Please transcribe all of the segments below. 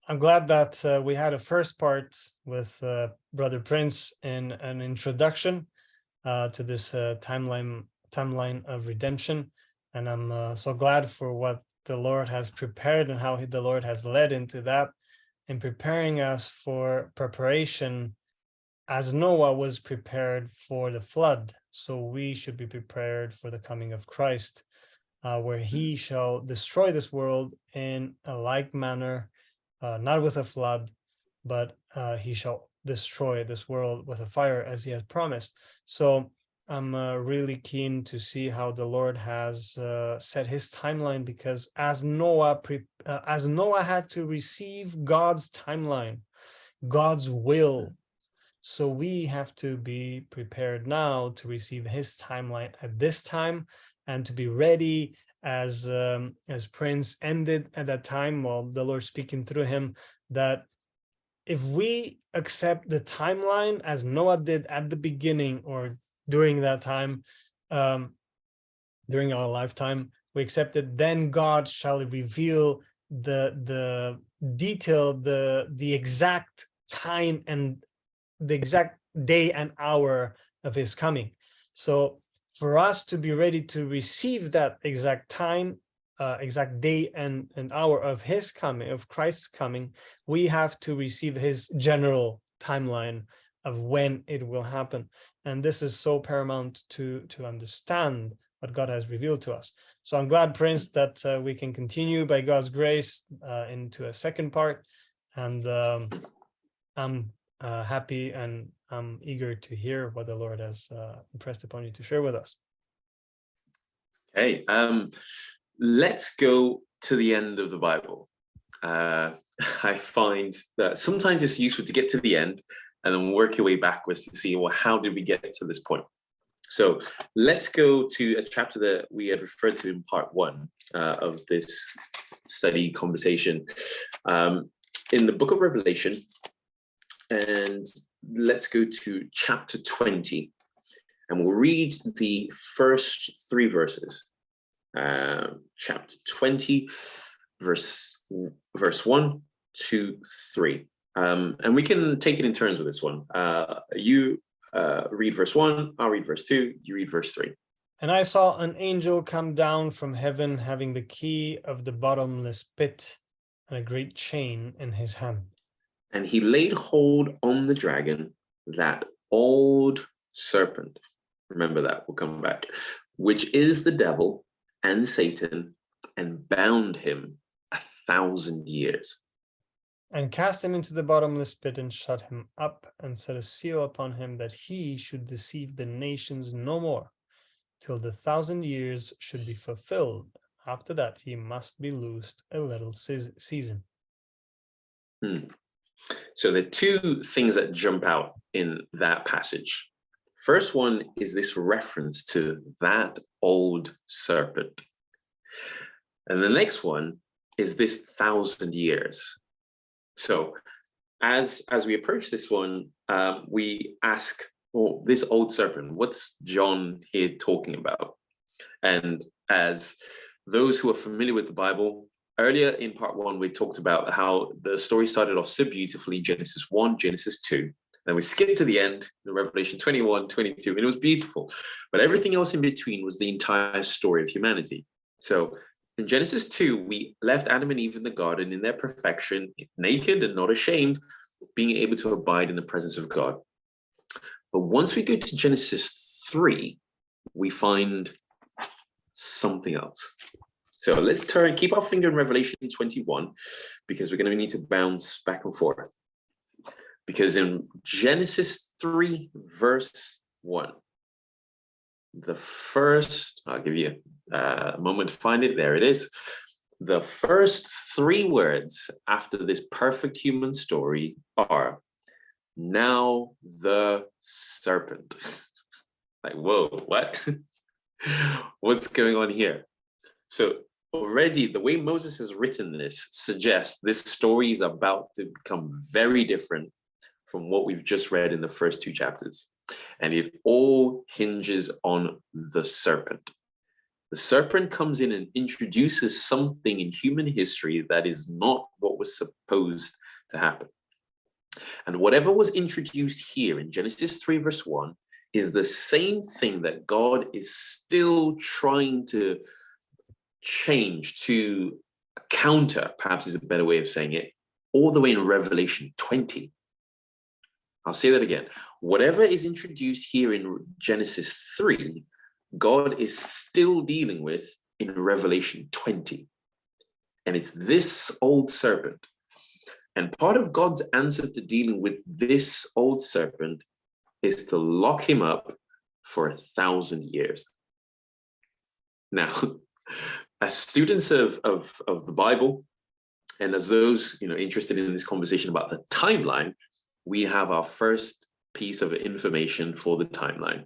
I'm glad that we had a first part with Brother Prince in an introduction to this timeline of redemption, and I'm so glad for what the Lord has prepared and how the Lord has led into that, in preparing us for preparation, as Noah was prepared for the flood. So we should be prepared for the coming of Christ, where He shall destroy this world in a like manner. Not with a flood, but He shall destroy this world with a fire, as He has promised. So I'm really keen to see how the Lord has set His timeline, because as Noah had to receive God's timeline, God's will, so we have to be prepared now to receive His timeline at this time, and to be ready as Prince ended at that time, while the Lord speaking through him, that if we accept the timeline as Noah did at the beginning, or during that time, during our lifetime, we accept it, then God shall reveal the detail, the exact time and the exact day and hour of His coming. So for us to be ready to receive that exact time, exact day and hour of His coming, of Christ's coming, we have to receive His general timeline of when it will happen. And this is so paramount to understand what God has revealed to us. So I'm glad, Prince, that we can continue by God's grace into a second part. And I'm happy and I'm eager to hear what the Lord has impressed upon you to share with us. Okay, let's go to the end of the Bible. I find that sometimes it's useful to get to the end and then work your way backwards to see, well, how did we get to this point? So let's go to a chapter that we had referred to in part one of this study conversation in the book of Revelation. And let's go to chapter 20, and we'll read the first three verses. Chapter 20, verse 1, 2, 3. And we can take it in turns with this one. You read verse 1, I'll read verse 2, you read verse 3. And I saw an angel come down from heaven, having the key of the bottomless pit and a great chain in his hand. And he laid hold on the dragon, that old serpent. Remember that, we'll come back. Which is the devil and Satan, and bound him 1,000 years. And cast him into the bottomless pit, and shut him up, and set a seal upon him, that he should deceive the nations no more, till the 1,000 years should be fulfilled. After that, he must be loosed a little season. So there are two things that jump out in that passage. First one is this reference to that old serpent. And the next one is this 1,000 years. So as we approach this one, we ask, well, this old serpent, what's John here talking about? And as those who are familiar with the Bible, earlier in part one, we talked about how the story started off so beautifully, Genesis 1, Genesis 2. Then we skipped to the end, the Revelation 21, 22, and it was beautiful. But everything else in between was the entire story of humanity. So in Genesis 2, we left Adam and Eve in the garden in their perfection, naked and not ashamed, being able to abide in the presence of God. But once we go to Genesis 3, we find something else. So let's keep our finger in Revelation 21, because we're going to need to bounce back and forth. Because in Genesis 3, verse 1, the first, I'll give you a moment to find it. There it is. The first three words after this perfect human story are, now the serpent. Like, whoa, what? What's going on here? So already the way Moses has written this suggests this story is about to become very different from what we've just read in the first two chapters. And it all hinges on the serpent. The serpent comes in and introduces something in human history that is not what was supposed to happen. And whatever was introduced here in Genesis 3, verse 1, is the same thing that God is still trying to change, to counter, perhaps is a better way of saying it, all the way in Revelation 20. I'll say that again. Whatever is introduced here in Genesis 3, God is still dealing with in Revelation 20. And it's this old serpent. And part of God's answer to dealing with this old serpent is to lock him up for 1,000 years. Now, as students of the Bible, and as those interested in this conversation about the timeline, we have our first piece of information for the timeline.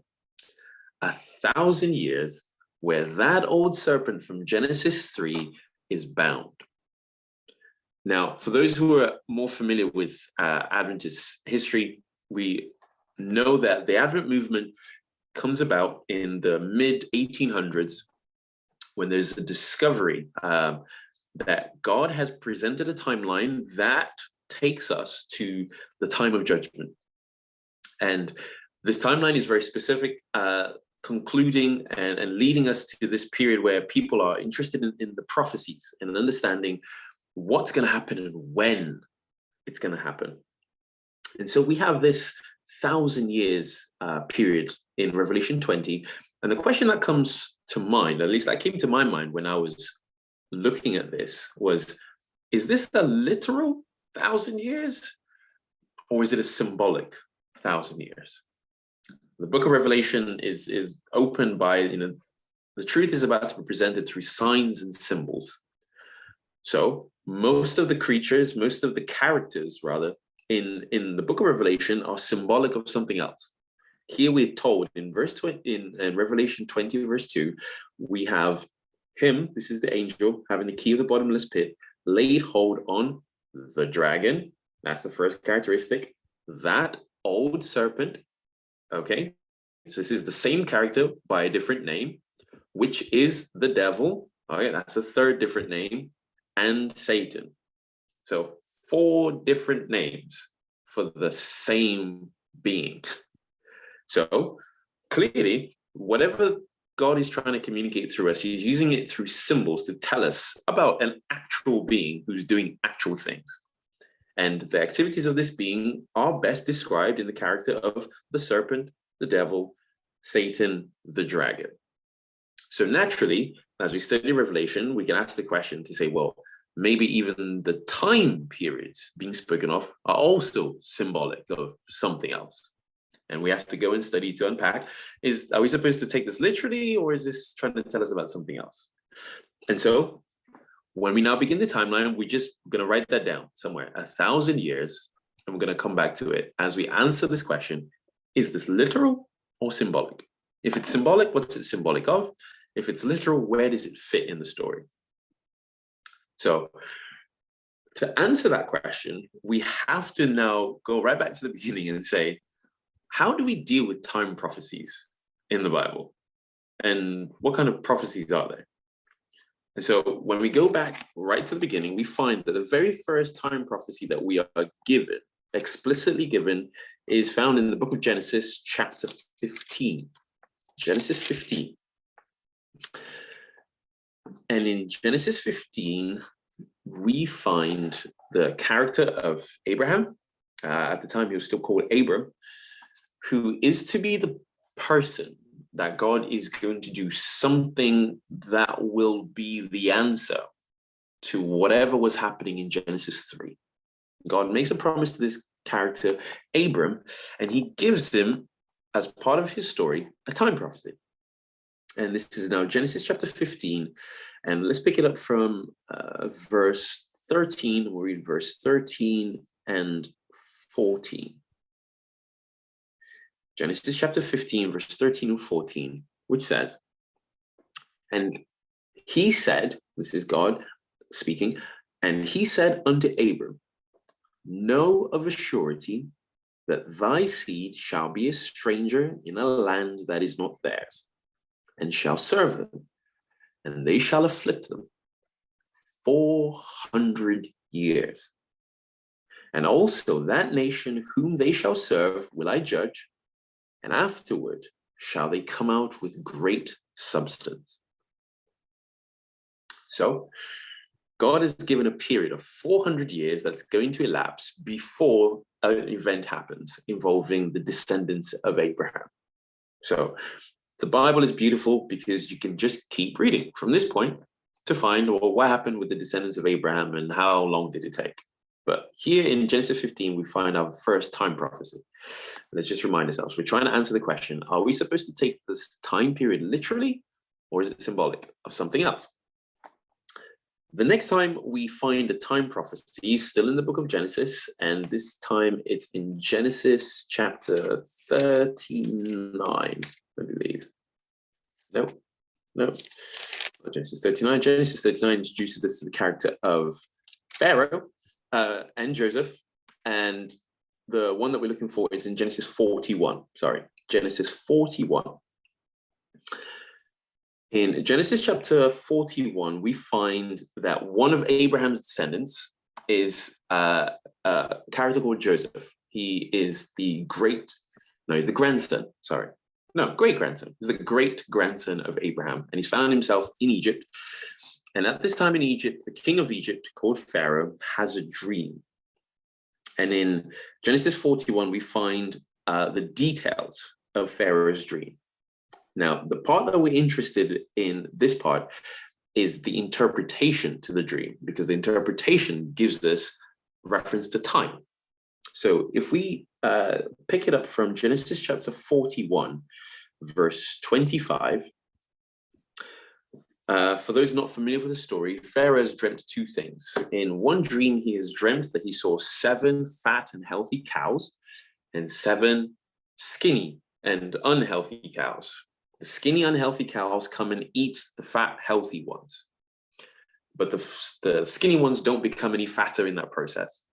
1,000 years where that old serpent from Genesis 3 is bound. Now, for those who are more familiar with Adventist history, we know that the Advent movement comes about in the mid-1800s when there's a discovery that God has presented a timeline that takes us to the time of judgment. And this timeline is very specific, concluding and leading us to this period where people are interested in the prophecies and understanding what's going to happen and when it's going to happen. And so we have this 1,000 years period in Revelation 20. And the question that comes to mind, at least that came to my mind when I was looking at this, was, is this the literal 1,000 years? Or is it a symbolic 1,000 years? The book of Revelation is opened by, the truth is about to be presented through signs and symbols. So most of the creatures, most of the characters, rather, in the book of Revelation are symbolic of something else. Here we're told in verse 20, in Revelation 20, verse 2, we have him, this is the angel, having the key of the bottomless pit, laid hold on the dragon. That's the first characteristic. That old serpent, okay? So this is the same character by a different name, which is the devil. Okay, that's a third different name, and Satan. So 4 different names for the same being. So clearly, whatever God is trying to communicate through us, he's using it through symbols to tell us about an actual being who's doing actual things. And the activities of this being are best described in the character of the serpent, the devil, Satan, the dragon. So naturally, as we study Revelation, we can ask the question to say, well, maybe even the time periods being spoken of are also symbolic of something else. And we have to go and study to unpack, are we supposed to take this literally, or is this trying to tell us about something else? And so when we now begin the timeline, we're just going to write that down somewhere, 1,000 years, and we're going to come back to it as we answer this question, is this literal or symbolic? If it's symbolic, what's it symbolic of? If it's literal, where does it fit in the story? So to answer that question, we have to now go right back to the beginning and say, how do we deal with time prophecies in the Bible? And what kind of prophecies are there? And so when we go back right to the beginning, we find that the very first time prophecy that we are given, explicitly given, is found in the book of Genesis, chapter 15. Genesis 15. And in Genesis 15, we find the character of Abraham. At the time, he was still called Abram, who is to be the person that God is going to do something that will be the answer to whatever was happening in Genesis 3. God makes a promise to this character, Abram, and he gives him, as part of his story, a time prophecy. And this is now Genesis chapter 15. And let's pick it up from verse 13. We'll read verse 13 and 14. Genesis chapter 15, verse 13 and 14, which says, and he said, this is God speaking, and he said unto Abram, know of a surety that thy seed shall be a stranger in a land that is not theirs, and shall serve them, and they shall afflict them 400 years. And also that nation whom they shall serve will I judge, and afterward shall they come out with great substance. So God has given a period of 400 years that's going to elapse before an event happens involving the descendants of Abraham. So the Bible is beautiful because you can just keep reading from this point to find, well, what happened with the descendants of Abraham and how long did it take? But here in Genesis 15, we find our first time prophecy. Let's just remind ourselves, we're trying to answer the question, are we supposed to take this time period literally, or is it symbolic of something else? The next time we find a time prophecy, still in the book of Genesis, and this time it's in Genesis chapter 39, I believe. No, Genesis 39. Genesis 39 introduces us to the character of Pharaoh and Joseph, and the one that we're looking for is in Genesis 41. Sorry, Genesis 41. In Genesis chapter 41, we find that one of Abraham's descendants is a character called Joseph. He is the grandson, great-grandson. He's the great-grandson of Abraham, and he's found himself in Egypt. And at this time in Egypt, the king of Egypt, called Pharaoh, has a dream. And in Genesis 41, we find the details of Pharaoh's dream. Now, the part that we're interested in this part is the interpretation to the dream, because the interpretation gives us reference to time. So if we pick it up from Genesis chapter 41, verse 25, for those not familiar with the story, Pharaoh has dreamt two things. In one dream, he has dreamt that he saw 7 fat and healthy cows and 7 skinny and unhealthy cows. The skinny, unhealthy cows come and eat the fat, healthy ones. But the skinny ones don't become any fatter in that process.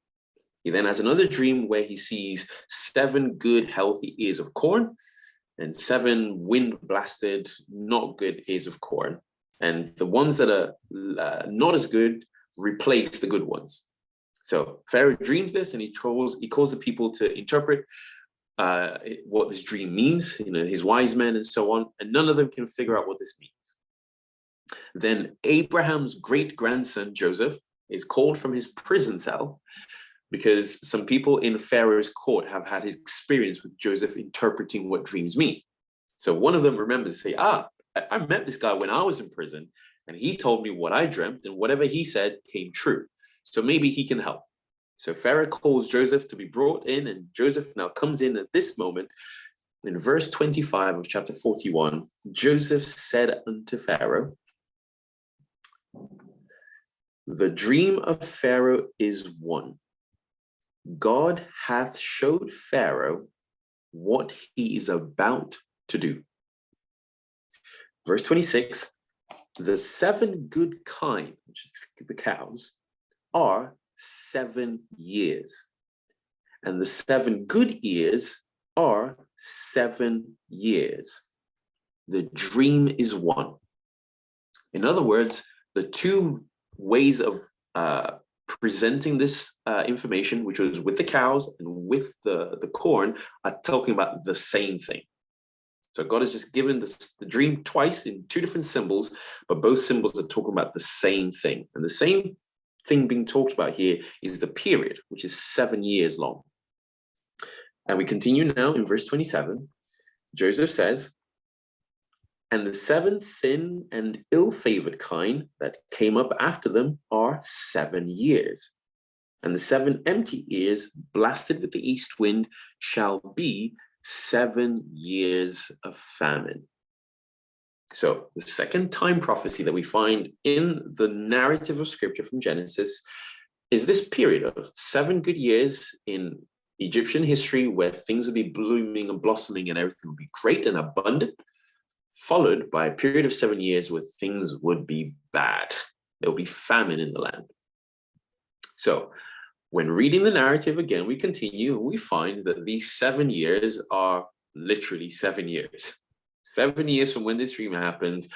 He then has another dream where he sees 7 good, healthy ears of corn and 7 wind-blasted, not good ears of corn. And the ones that are not as good replace the good ones. So Pharaoh dreams this, and he calls the people to interpret what this dream means, his wise men and so on, and none of them can figure out what this means. Then Abraham's great-grandson, Joseph, is called from his prison cell because some people in Pharaoh's court have had experience with Joseph interpreting what dreams mean. So one of them remembers to say, I met this guy when I was in prison, and he told me what I dreamt, and whatever he said came true. So maybe he can help. So Pharaoh calls Joseph to be brought in, and Joseph now comes in at this moment. In verse 25 of chapter 41, Joseph said unto Pharaoh, the dream of Pharaoh is one. God hath showed Pharaoh what he is about to do. Verse 26, the 7 good kine, which is the cows, are 7 years. And the 7 good ears are 7 years. The dream is one. In other words, the 2 ways of presenting this information, which was with the cows and with the corn, are talking about the same thing. So God has just given the dream twice in 2 different symbols, but both symbols are talking about the same thing. And the same thing being talked about here is the period, which is 7 years long. And we continue now in verse 27. Joseph says, and the 7 thin and ill-favored kine that came up after them are 7 years. And the 7 empty ears, blasted with the east wind, shall be 7 years of famine. So the second time prophecy that we find in the narrative of scripture from Genesis is this period of 7 good years in Egyptian history where things would be blooming and blossoming and everything would be great and abundant, followed by a period of 7 years where things would be bad. There will be famine in the land. So when reading the narrative again, we continue and we find that these 7 years are literally 7 years. 7 years from when this dream happens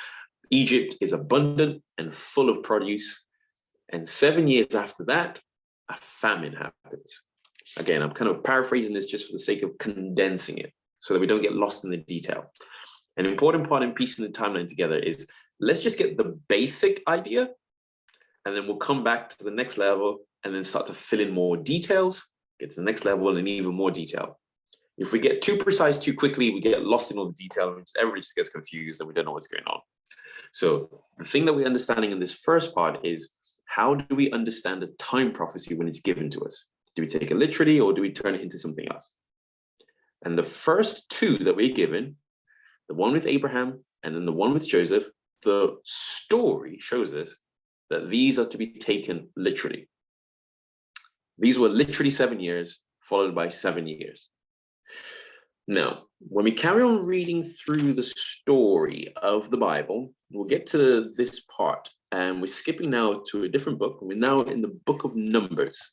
Egypt is abundant and full of produce. And 7 years after that, a famine happens. Again, I'm kind of paraphrasing this just for the sake of condensing it so that we don't get lost in the detail. An important part in piecing the timeline together is let's just get the basic idea, and then we'll come back to the next level and then start to fill in more details, get to the next level and even more detail. If we get too precise too quickly, we get lost in all the detail and everybody just gets confused and we don't know what's going on. So the thing that we're understanding in this first part is, how do we understand a time prophecy when it's given to us? Do we take it literally or do we turn it into something else? And the first two that we're given, the one with Abraham and then the one with Joseph, the story shows us that these are to be taken literally. These were literally 7 years followed by 7 years. Now, when we carry on reading through the story of the Bible, we'll get to this part, and we're skipping now to a different book. We're now in the book of Numbers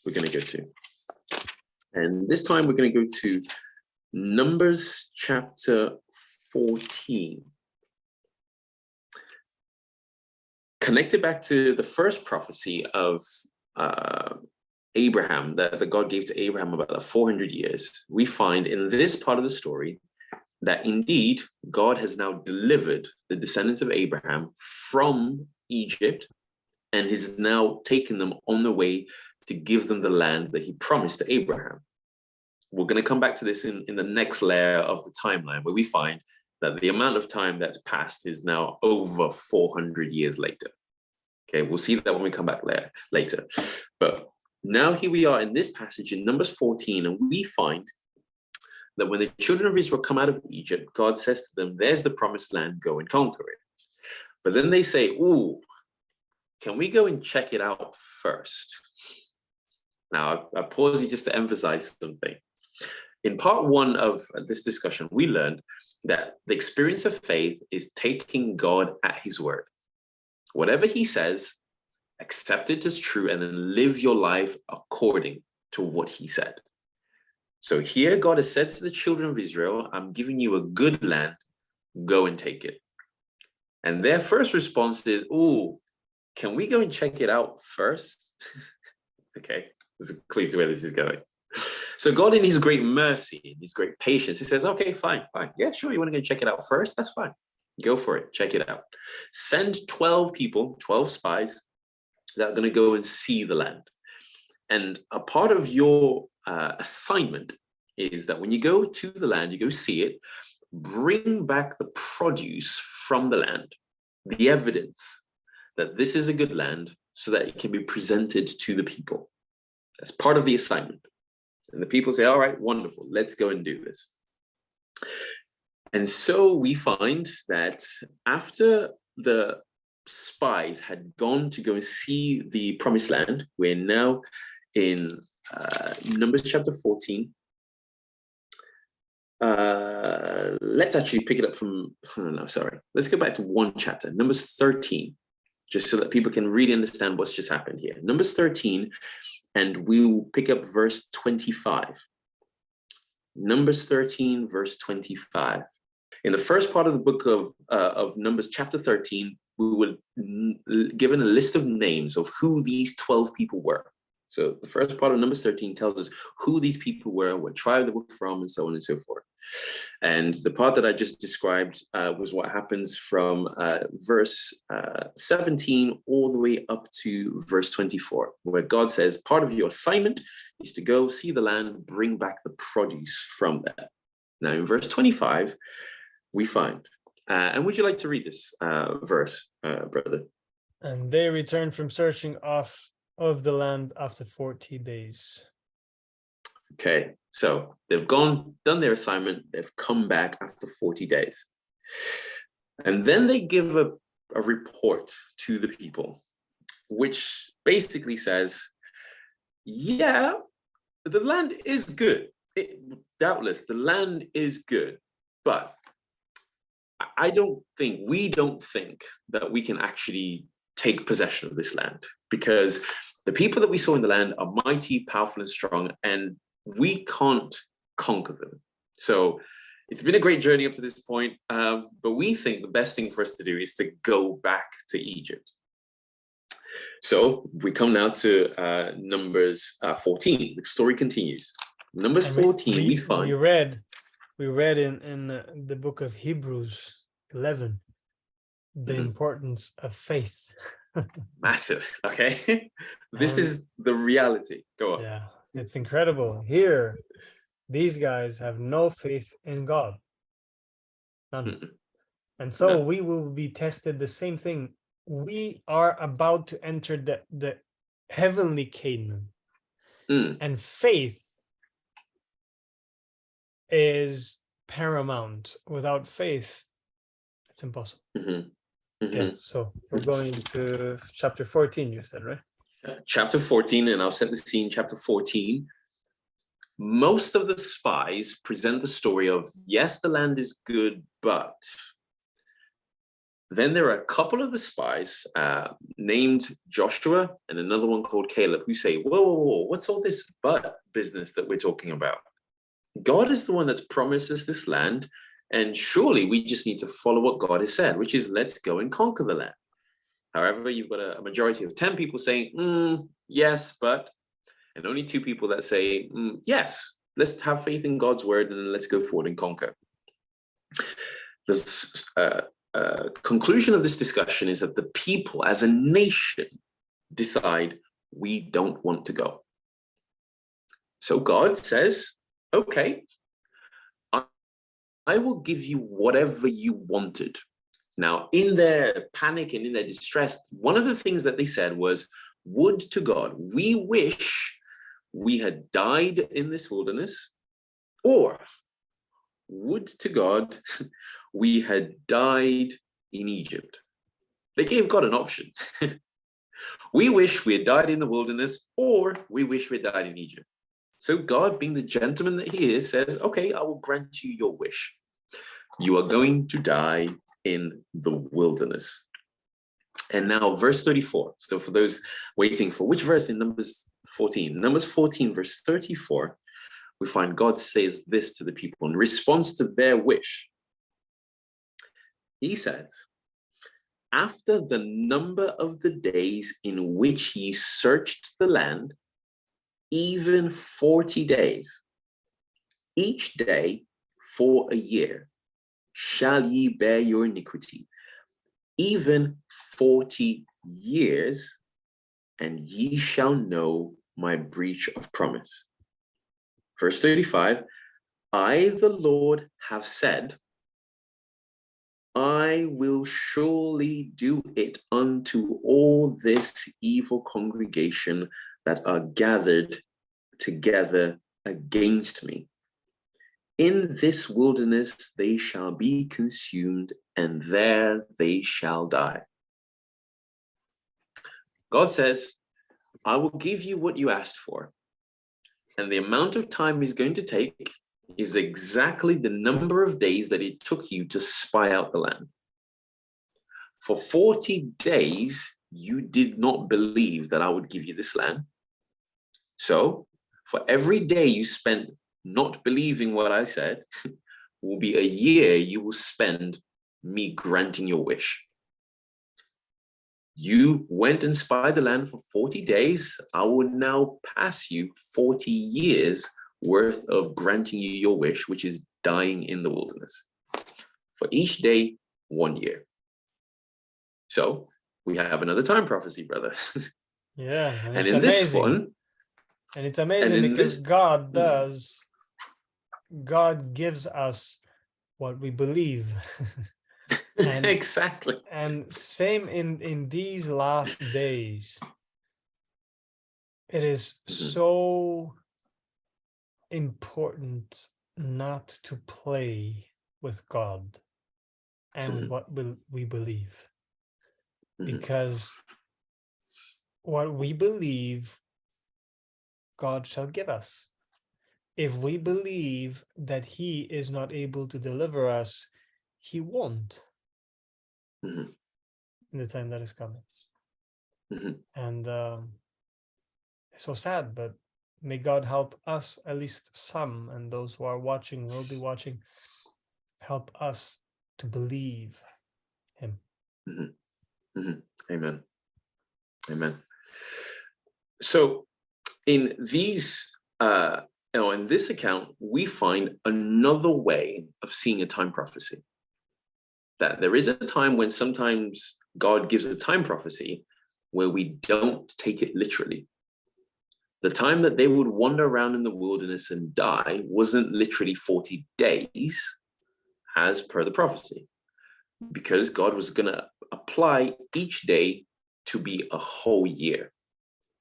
we're going to go to. And this time we're going to go to Numbers chapter 14. Connected back to the first prophecy of Abraham, that God gave to Abraham about 400 years, we find in this part of the story that indeed God has now delivered the descendants of Abraham from Egypt and is now taken them on the way to give them the land that he promised to Abraham. We're going to come back to this in the next layer of the timeline, where we find that the amount of time that's passed is now over 400 years later. Okay, we'll see that when we come back later. But now here we are in this passage in Numbers 14, and we find that when the children of Israel come out of Egypt, God says to them, there's the promised land, go and conquer it. But then they say, oh, can we go and check it out first? Now, I pause you just to emphasize something. In part one of this discussion, we learned that the experience of faith is taking God at his word. Whatever he says, accept it as true and then live your life according to what he said. So here God has said to the children of Israel, I'm giving you a good land, go and take it. And their first response is, oh, can we go and check it out first? Okay, there's a clue to where this is going. So God, in his great mercy, in his great patience, he says, okay, fine. Yeah, sure, you want to go check it out first? That's fine. Go for it, check it out. Send 12 people, 12 spies that are going to go and see the land. And a part of your assignment is that when you go to the land, you go see it, bring back the produce from the land, the evidence that this is a good land so that it can be presented to the people. That's part of the assignment. And the people say, all right, wonderful, let's go and do this. And so we find that after the spies had gone to go and see the promised land, we're now in Numbers chapter 14. Let's actually pick it up from, let's go back to one chapter, Numbers 13, just so that people can really understand what's just happened here. Numbers 13, and we will pick up verse 25. Numbers 13, verse 25. In the first part of the book of Numbers chapter 13, we were given a list of names of who these 12 people were. So the first part of Numbers 13 tells us who these people were, what tribe they were from, and so on and so forth. And the part that I just described was what happens from verse 17 all the way up to verse 24, where God says, part of your assignment is to go see the land, bring back the produce from there. Now in verse 25, we find, and would you like to read this verse, brother? And they returned from searching off of the land after 40 days. Okay, so they've gone, done their assignment, they've come back after 40 days. And then they give a report to the people, which basically says, yeah, the land is good. Doubtless, the land is good, but we don't think that we can actually take possession of this land, because the people that we saw in the land are mighty, powerful, and strong, and we can't conquer them. So It's been a great journey up to this point, but we think the best thing for us to do is to go back to Egypt. So we come now to Numbers 14. The story continues. Numbers 14, we find... We read in the book of Hebrews 11, the importance of faith. Massive, okay? This is the reality. Go on. Yeah, it's incredible. Here, these guys have no faith in God. None. And so we will be tested the same thing. We are about to enter the heavenly Canaan. And faith is paramount. Without faith, it's impossible. Yeah, so we're going to chapter 14, you said, right? Chapter 14, and I'll set the scene. Chapter 14. Most of the spies present the story of, yes, the land is good, but... Then there are a couple of the spies named Joshua and another one called Caleb who say, whoa, whoa, whoa, what's all this but business that we're talking about? God is the one that's promised us this land, and surely we just need to follow what God has said, which is let's go and conquer the land. However, you've got a majority of 10 people saying, yes, but, and only 2 people that say, yes, let's have faith in God's word and then let's go forward and conquer. There's conclusion of this discussion is that the people as a nation decide we don't want to go. So God says, okay, I will give you whatever you wanted. Now, in their panic and in their distress, one of the things that they said was, would to God, we wish we had died in this wilderness, or would to God, we had died in Egypt. They gave God an option. We wish we had died in the wilderness, or we wish we had died in Egypt. So God, being the gentleman that he is, says, okay, I will grant you your wish. You are going to die in the wilderness. And now verse 34. So for those waiting for which verse in Numbers 14? Numbers 14, verse 34, we find God says this to the people in response to their wish. He says, after the number of the days in which ye searched the land, even 40 days, each day for a year, shall ye bear your iniquity, even 40 years, and ye shall know my breach of promise. Verse 35, I, the Lord, have said, I will surely do it unto all this evil congregation that are gathered together against me. In this wilderness they shall be consumed, and there they shall die. God says, I will give you what you asked for. And the amount of time it's going to take is exactly the number of days that it took you to spy out the land. For 40 days, you did not believe that I would give you this land. So for every day you spent not believing what I said, will be a year you will spend me granting your wish. You went and spied the land for 40 days. I will now pass you 40 years worth of granting you your wish, which is dying in the wilderness. For each day, 1 year. So we have another time prophecy, brother. Yeah, and in amazing. This one, and it's amazing because God gives us what we believe. And, exactly. And same in these last days. It is so important not to play with God and with what we believe. Because what we believe, God shall give us. If we believe that he is not able to deliver us, he won't in the time that is coming. And it's so sad, but may God help us, at least some, and those who are watching will be watching, help us to believe him. Mm-hmm. Mm-hmm. Amen. Amen. So in these, in this account, we find another way of seeing a time prophecy. That there is a time when sometimes God gives a time prophecy where we don't take it literally. The time that they would wander around in the wilderness and die wasn't literally 40 days, as per the prophecy, because God was going to apply each day to be a whole year,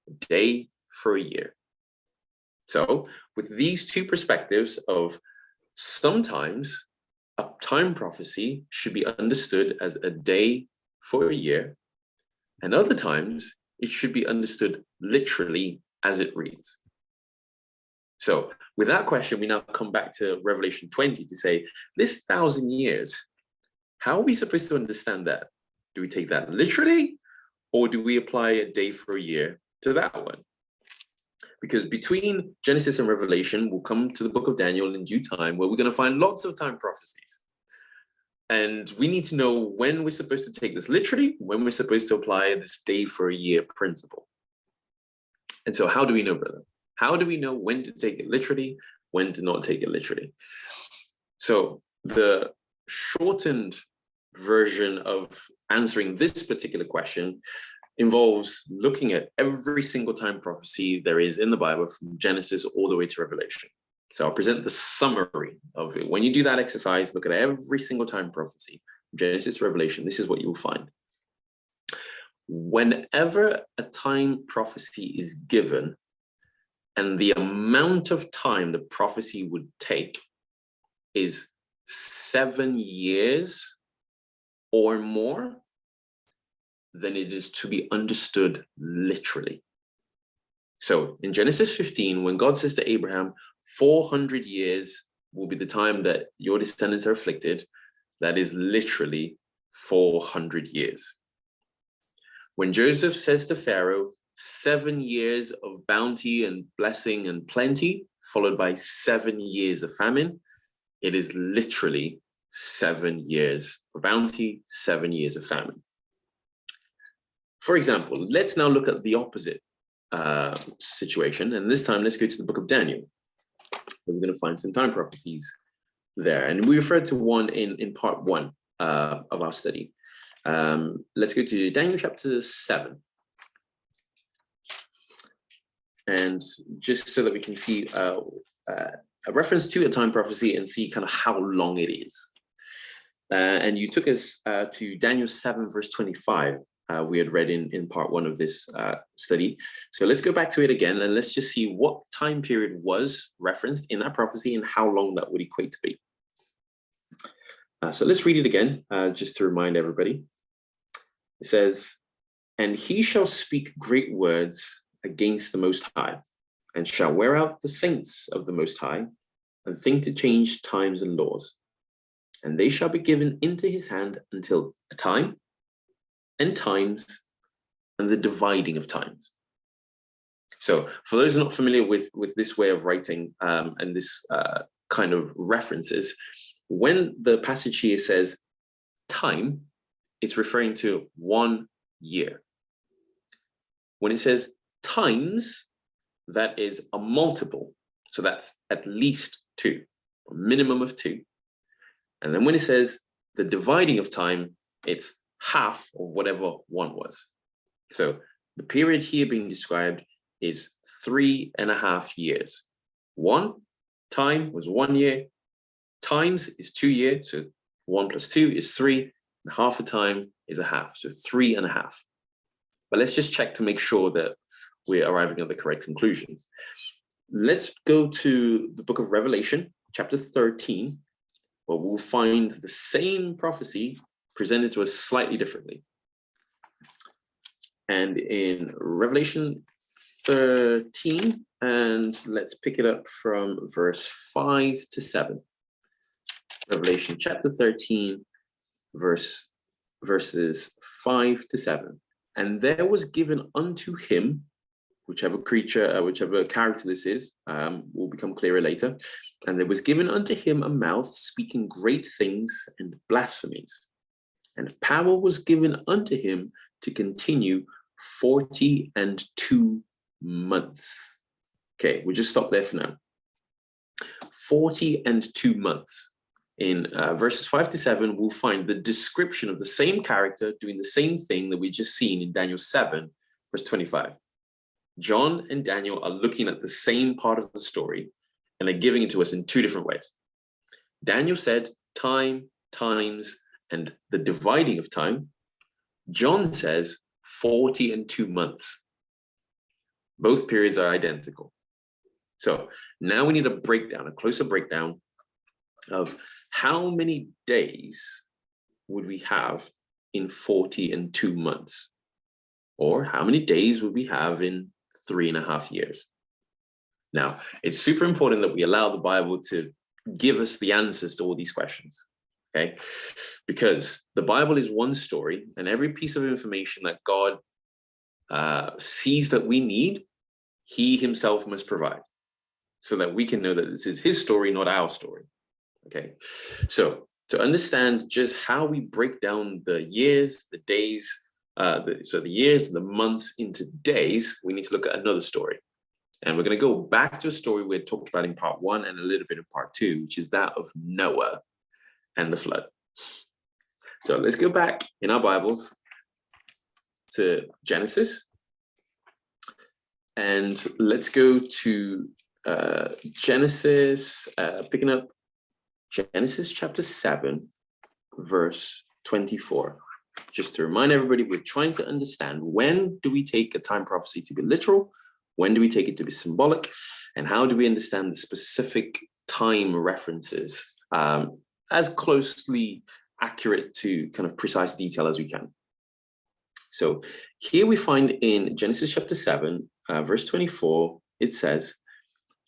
a day for a year. So with these two perspectives of sometimes a time prophecy should be understood as a day for a year, and other times it should be understood literally as it reads. So with that question, we now come back to Revelation 20 to say, this 1,000 years, how are we supposed to understand that? Do we take that literally, or do we apply a day for a year to that one? Because between Genesis and Revelation, we'll come to the book of Daniel in due time, where we're going to find lots of time prophecies. And we need to know when we're supposed to take this literally, when we're supposed to apply this day for a year principle. And so how do we know, brother? How do we know when to take it literally, when to not take it literally? So the shortened version of answering this particular question involves looking at every single time prophecy there is in the Bible, from Genesis all the way to Revelation. So I'll present the summary of it. When you do that exercise, look at every single time prophecy, Genesis to Revelation, this is what you will find. Whenever a time prophecy is given and the amount of time the prophecy would take is 7 years or more, then it is to be understood literally. So in Genesis 15, when God says to Abraham, 400 years will be the time that your descendants are afflicted, that is literally 400 years. When Joseph says to Pharaoh, 7 years of bounty and blessing and plenty, followed by 7 years of famine, it is literally 7 years of bounty, 7 years of famine. For example, let's now look at the opposite situation. And this time, let's go to the book of Daniel. We're going to find some time prophecies there. And we referred to one in part 1 of our study. Let's go to Daniel chapter 7. And just so that we can see a reference to a time prophecy and see kind of how long it is. And you took us to Daniel 7, verse 25. We had read in part 1 of this study. So let's go back to it again, and let's just see what time period was referenced in that prophecy and how long that would equate to be. So let's read it again, just to remind everybody. It says, "And he shall speak great words against the Most High, and shall wear out the saints of the Most High, and think to change times and laws. And they shall be given into his hand until a time, and times, and the dividing of times." So for those not familiar with this way of writing and this kind of references, when the passage here says time, it's referring to 1 year. When it says times, that is a multiple. So that's at least 2, a minimum of 2. And then when it says the dividing of time, it's half of whatever 1 was. So the period here being described is 3.5 years. 1 time was 1 year, times is 2 years, so 1 plus 2 is 3, and half a time is a half, so 3.5. But let's just check to make sure that we're arriving at the correct conclusions. Let's go to the book of Revelation, chapter 13, where we'll find the same prophecy presented to us slightly differently. And in Revelation 13, and let's pick it up from verse 5 to 7. Revelation chapter 13, verses 5 to 7. "And there was given unto him whichever creature, whichever character this is, will become clearer later. And there was given unto him a mouth speaking great things and blasphemies. And power was given unto him to continue 42 months. Okay, we'll just stop there for now. 42 months. In verses 5 to 7, we'll find the description of the same character doing the same thing that we just seen in Daniel 7, verse 25. John and Daniel are looking at the same part of the story, and they're giving it to us in two different ways. Daniel said time, times, and the dividing of time. John says 42 months. Both periods are identical. So now we need a breakdown, a closer breakdown of how many days would we have in 42 months? Or how many days would we have in 3.5 years? Now, it's super important that we allow the Bible to give us the answers to all these questions, okay? Because the Bible is one story, and every piece of information that God sees that we need, he himself must provide, so that we can know that this is his story, not our story, okay? So to understand just how we break down the years, the days, so the years and the months into days, we need to look at another story. And we're going to go back to a story we had talked about in part 1 and a little bit in part 2, which is that of Noah and the flood. So let's go back in our Bibles to Genesis. And let's go to Genesis, picking up Genesis chapter 7, verse 24. Just to remind everybody, we're trying to understand, when do we take a time prophecy to be literal? When do we take it to be symbolic? And how do we understand the specific time references as closely accurate to kind of precise detail as we can? So here we find in Genesis chapter 7, verse 24, it says,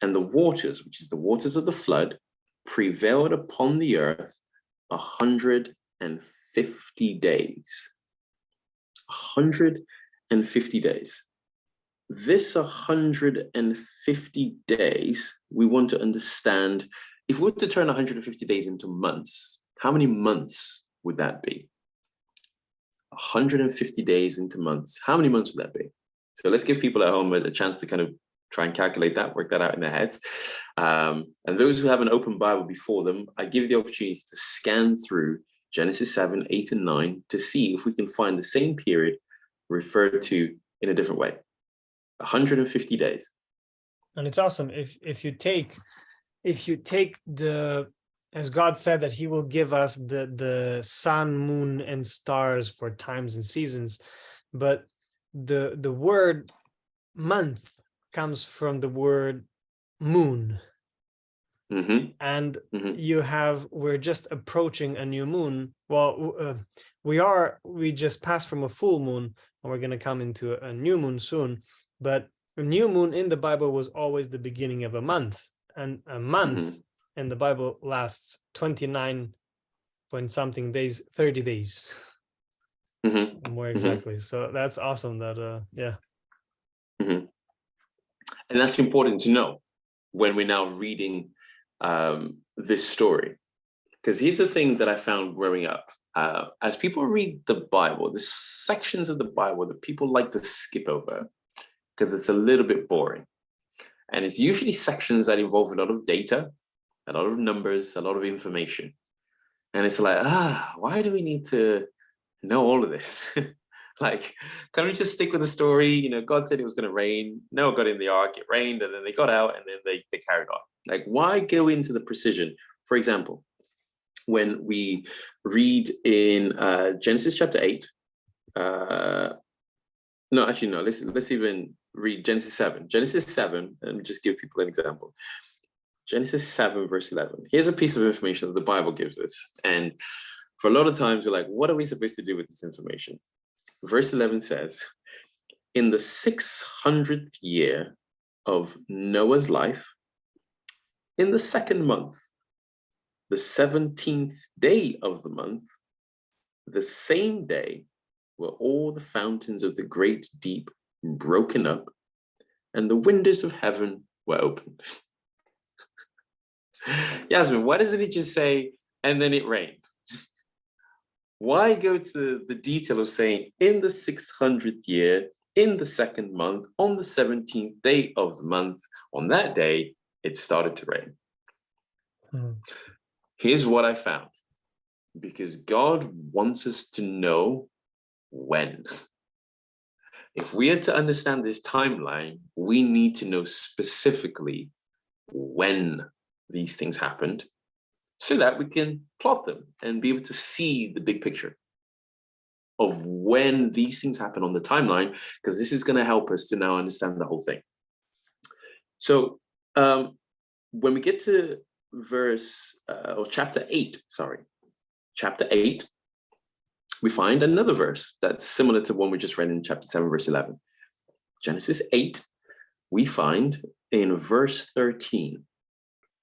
and the waters, which is the waters of the flood, prevailed upon the earth 150 days. 150 days. This 150 days, we want to understand, if we were to turn 150 days into months, how many months would that be? 150 days into months. How many months would that be? So let's give people at home a chance to kind of try and calculate that, work that out in their heads. And those who have an open Bible before them, I give you the opportunity to scan through Genesis 7, 8, and 9 to see if we can find the same period referred to in a different way. 150 days. And it's awesome if you take the, as God said that he will give us the sun, moon, and stars for times and seasons, but the word month comes from the word moon. Mm-hmm. And mm-hmm. We're just approaching a new moon. Well, we just passed from a full moon, and we're going to come into a new moon soon. But a new moon in the Bible was always the beginning of a month, and a month in the Bible lasts 29 point something days, 30 days, more exactly. So that's awesome. That yeah. And that's important to know when we're now reading this story, because here's the thing that I found growing up. As people read the Bible, the sections of the Bible that people like to skip over because it's a little bit boring. And it's usually sections that involve a lot of data, a lot of numbers, a lot of information. And it's like, why do we need to know all of this? Like, can we just stick with the story? You know, God said it was going to rain. Noah got in the ark, it rained, and then they got out, and then they carried on. Like, why go into the precision? For example, when we read in Genesis chapter 8, let's even read Genesis 7. Genesis 7, let me just give people an example. Genesis 7, verse 11. Here's a piece of information that the Bible gives us. And for a lot of times, we're like, what are we supposed to do with this information? Verse 11 says, in the 600th year of Noah's life, in the second month, the 17th day of the month, the same day were all the fountains of the great deep broken up, and the windows of heaven were opened. Yasmin, why doesn't it just say, and then it rained? Why go to the detail of saying, in the 600th year, in the second month, on the 17th day of the month, on that day, it started to rain? Here's what I found. Because God wants us to know when. If we are to understand this timeline, we need to know specifically when these things happened so that we can plot them and be able to see the big picture of when these things happen on the timeline, because this is going to help us to now understand the whole thing. So when we get to chapter 8, we find another verse that's similar to one we just read in chapter 7, verse 11. Genesis 8, we find in verse 13,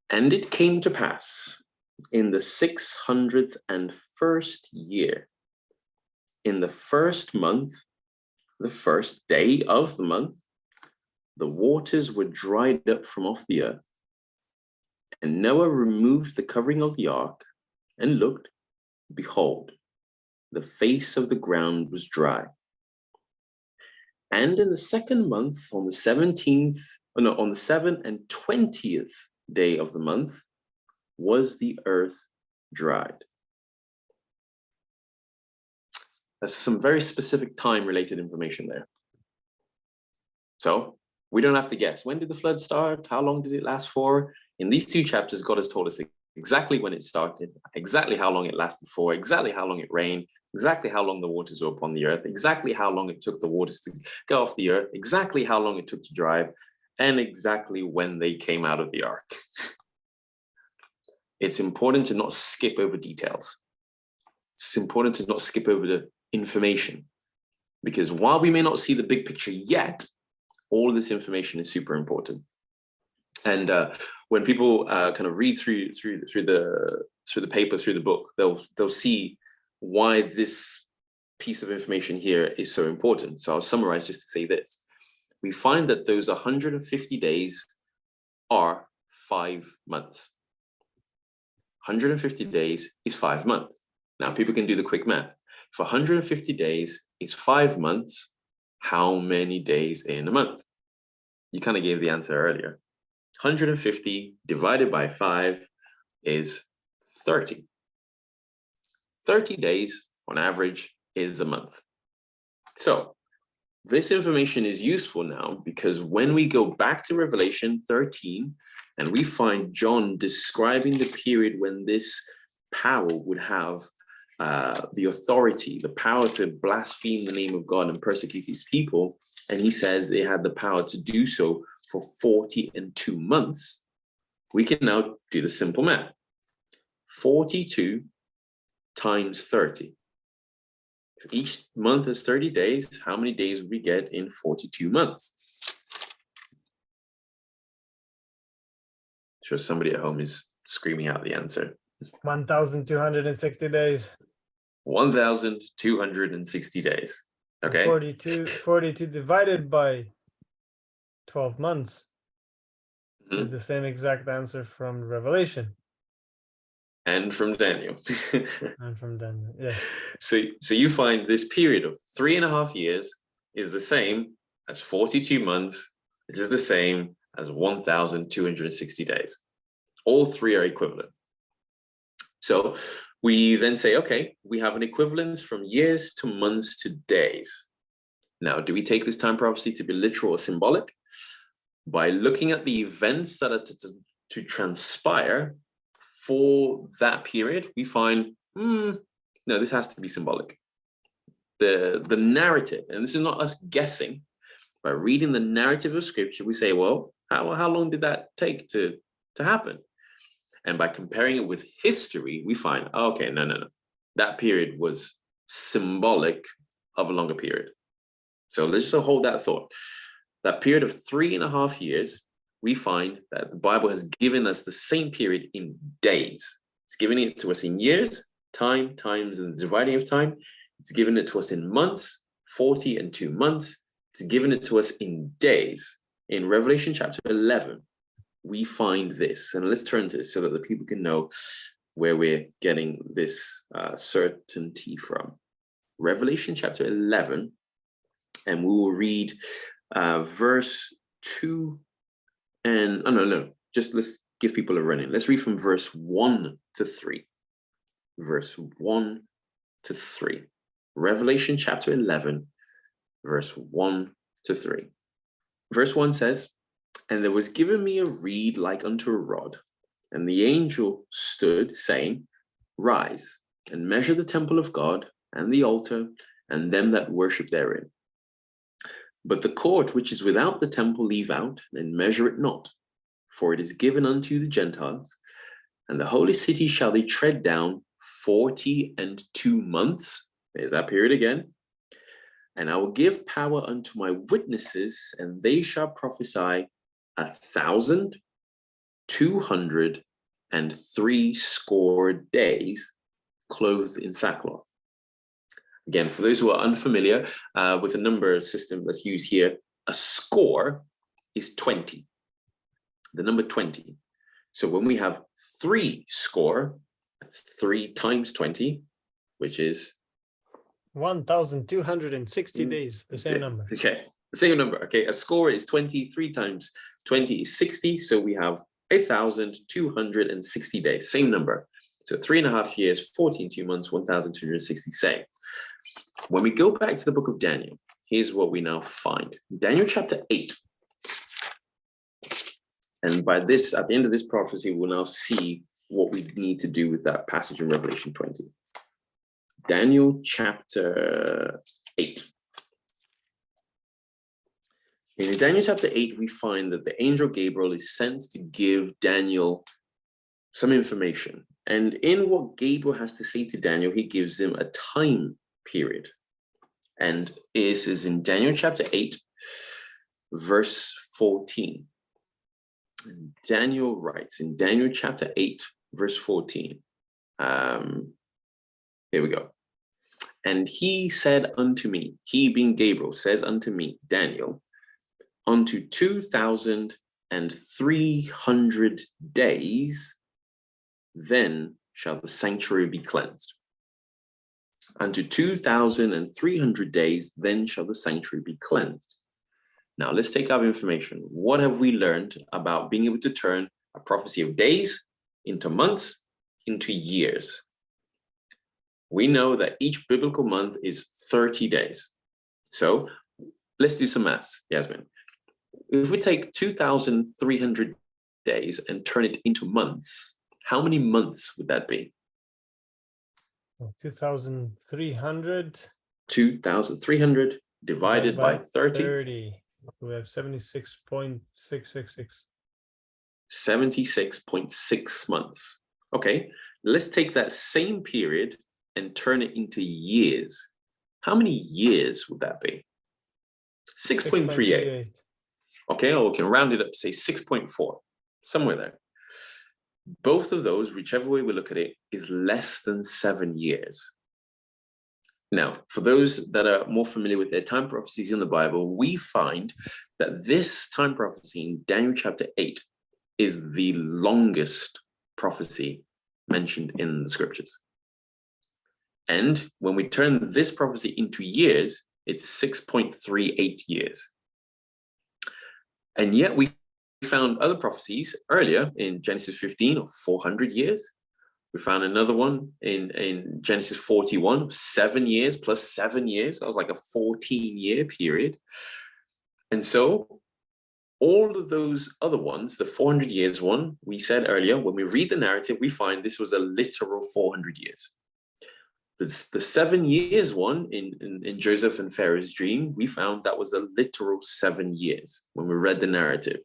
and it came to pass in the 601st year, in the first month, the first day of the month, the waters were dried up from off the earth. And Noah removed the covering of the ark and looked, behold, the face of the ground was dry. And in the second month, on the 7th and 20th day of the month, was the earth dried. That's some very specific time-related information there. So we don't have to guess. When did the flood start? How long did it last for? In these two chapters, God has told us exactly when it started, exactly how long it lasted for, exactly how long it rained, exactly how long the waters were upon the earth, exactly how long it took the waters to go off the earth, exactly how long it took to dry, and exactly when they came out of the ark. It's important to not skip over details. It's important to not skip over the information, because while we may not see the big picture yet, all of this information is super important. And when people kind of read through the paper, through the book, they'll see why this piece of information here is so important. So I'll summarize just to say this. We find that those 150 days are 5 months. 150 days is 5 months. Now people can do the quick math. If 150 days is 5 months, how many days in a month? You kind of gave the answer earlier. 150 divided by 5 is 30. 30 days on average is a month. So this information is useful now because when we go back to Revelation 13 and we find John describing the period when this power would have the authority, the power to blaspheme the name of God and persecute these people, and he says they had the power to do so for 42 months, we can now do the simple math. 42 times 30. If each month is 30 days, how many days would we get in 42 months? I'm sure somebody at home is screaming out the answer. 1,260 days. 1,260 days. Okay. 42 divided by 12 months is the same exact answer from Revelation. And from Daniel. And from Daniel, yeah. So you find this period of 3.5 years is the same as 42 months, which is the same as 1,260 days. All three are equivalent. So we then say, okay, we have an equivalence from years to months to days. Now, do we take this time prophecy to be literal or symbolic? By looking at the events that are to transpire for that period, we find, no, this has to be symbolic. The narrative, and this is not us guessing, by reading the narrative of Scripture, we say, well, how long did that take to happen? And by comparing it with history, we find, okay, no. That period was symbolic of a longer period. So let's just hold that thought. That period of 3.5 years, we find that the Bible has given us the same period in days. It's giving it to us in years, times, and the dividing of time. It's given it to us in months, 40 and 2 months. It's given it to us in days, in Revelation chapter 11, we find this. And let's turn to this so that the people can know where we're getting this certainty from. Revelation chapter 11, and we will read verse 2 and, oh, no, just let's give people a running. Let's read from verse 1 to 3. Verse 1 to 3. Revelation chapter 11, verse 1 to 3. Verse 1 says, "And there was given me a reed like unto a rod, and the angel stood, saying, Rise, and measure the temple of God, and the altar, and them that worship therein. But the court which is without the temple leave out, and measure it not, for it is given unto the Gentiles, and the holy city shall they tread down 42 months." There's that period again. "And I will give power unto my witnesses, and they shall prophesy 1,260 days, clothed in sackcloth." Again, for those who are unfamiliar with the number system that's used here, a score is 20, the number 20. So when we have 3 score, that's 3 times 20, which is 1,260 days, the same number. Okay, the same number. Okay, a score is 20, 3 times 20 is 60. So we have 1,260 days, same number. So 3.5 years, 14 months, 1,260 say. When we go back to the book of Daniel, here's what we now find. Daniel chapter 8. And by this, at the end of this prophecy, we'll now see what we need to do with that passage in Revelation 20. Daniel chapter 8. In Daniel chapter 8, we find that the angel Gabriel is sent to give Daniel some information. And in what Gabriel has to say to Daniel, he gives him a time period. And this is in Daniel chapter 8, verse 14. And Daniel writes in Daniel chapter 8, verse 14. Here we go. "And he said unto me," he being Gabriel, says unto me, Daniel, "unto 2,300 days, then shall the sanctuary be cleansed." Unto 2,300 days, then shall the sanctuary be cleansed. Now let's take our information. What have we learned about being able to turn a prophecy of days into months, into years? We know that each biblical month is 30 days. So let's do some maths, Yasmin. If we take 2,300 days and turn it into months, how many months would that be? 2,300. 2,300 divided by 30. We have 76.666. 76.6 months. Okay, let's take that same period and turn it into years. How many years would that be? 6.38. Okay, or we can round it up to say 6.4, somewhere there. Both of those, whichever way we look at it, is less than 7 years. Now, for those that are more familiar with their time prophecies in the Bible, we find that this time prophecy in Daniel chapter 8 is the longest prophecy mentioned in the scriptures. And when we turn this prophecy into years, it's 6.38 years. And yet we found other prophecies earlier in Genesis 15 of 400 years. We found another one in Genesis 41 of 7 years plus 7 years. That was like a 14-year period. And so all of those other ones, the 400 years one, we said earlier, when we read the narrative, we find this was a literal 400 years. The 7 years one in Joseph and Pharaoh's dream, we found that was a literal 7 years when we read the narrative.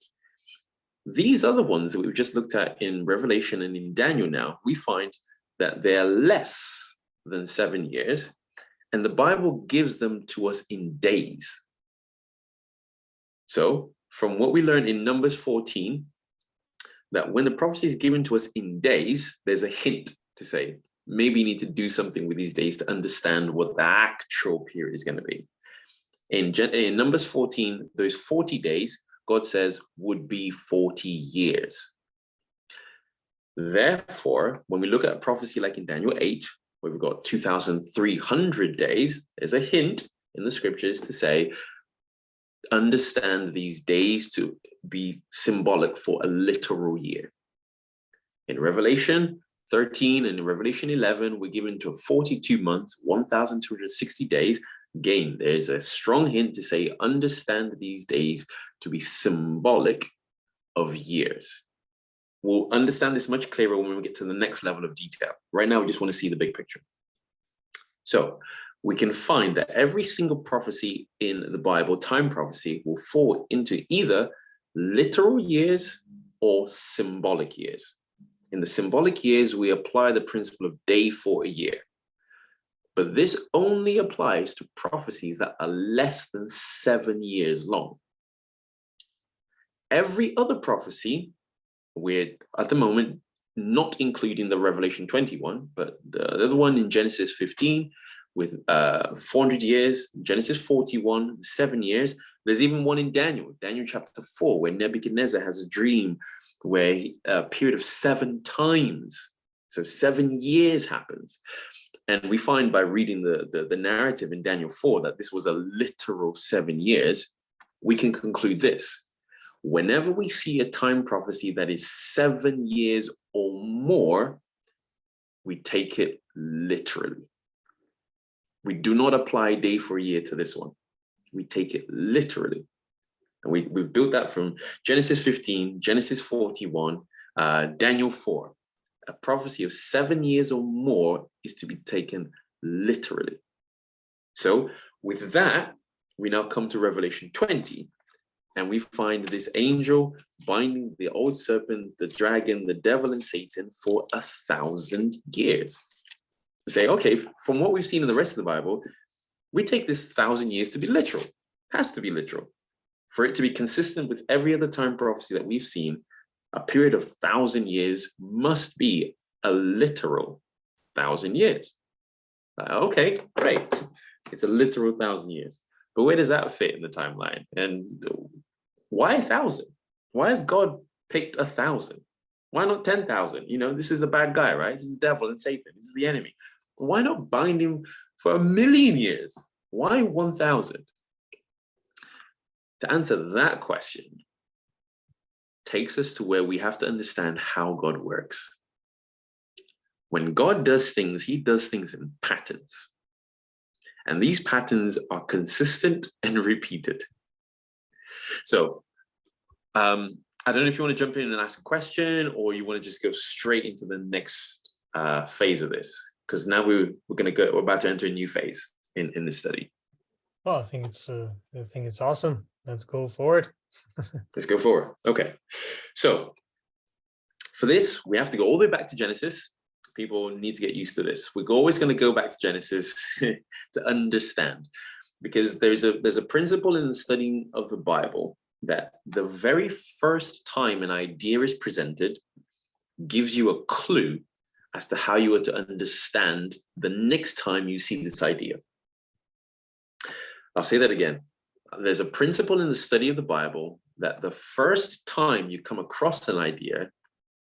These other ones that we just looked at in Revelation and in Daniel now, we find that they're less than 7 years, and the Bible gives them to us in days. So from what we learned in Numbers 14, that when the prophecy is given to us in days, there's a hint to say, maybe you need to do something with these days to understand what the actual period is going to be. In Numbers 14, those 40 days God says, would be 40 years. Therefore, when we look at a prophecy like in Daniel 8, where we've got 2,300 days, there's a hint in the scriptures to say, understand these days to be symbolic for a literal year. In Revelation 13 and in Revelation 11, we're given to 42 months, 1,260 days. Again, there's a strong hint to say, understand these days to be symbolic of years. We'll understand this much clearer when we get to the next level of detail. Right now, we just want to see the big picture. So we can find that every single prophecy in the Bible, time prophecy, will fall into either literal years or symbolic years. In the symbolic years, we apply the principle of day for a year. But this only applies to prophecies that are less than 7 years long. Every other prophecy, we're at the moment not including the Revelation 21, but the other one in Genesis 15 with 400 years, Genesis 41, 7 years. There's even one in Daniel chapter 4, where Nebuchadnezzar has a dream where a period of 7 times, so 7 years happens. And we find by reading the narrative in Daniel 4 that this was a literal 7 years. We can conclude this. Whenever we see a time prophecy that is 7 years or more, we take it literally. We do not apply day for a year to this one. We take it literally. And we've built that from Genesis 15, Genesis 41, Daniel 4. A prophecy of 7 years or more is to be taken literally. So with that, we now come to Revelation 20. And we find this angel binding the old serpent, the dragon, the devil, and Satan for 1,000 years. We say, okay, from what we've seen in the rest of the Bible, we take this 1,000 years to be literal. It has to be literal. For it to be consistent with every other time prophecy that we've seen, a period of 1,000 years must be a literal 1,000 years. Okay, great. It's a literal 1,000 years. But where does that fit in the timeline? And why 1,000? Why has God picked 1,000? Why not 10,000? You know, this is a bad guy, right? This is the devil and Satan. This is the enemy. Why not bind him for 1,000,000 years? Why 1,000? To answer that question takes us to where we have to understand how God works. When God does things, he does things in patterns. And these patterns are consistent and repeated. So I don't know if you want to jump in and ask a question, or you want to just go straight into the next phase of this, because now we're about to enter a new phase in this study. Well, I think it's awesome. Let's go forward. Let's go forward. Okay. So for this, we have to go all the way back to Genesis. People need to get used to this. We're always going to go back to Genesis to understand, because there's a principle in the studying of the Bible that the very first time an idea is presented gives you a clue as to how you are to understand the next time you see this idea. I'll say that again. There's a principle in the study of the Bible that the first time you come across an idea,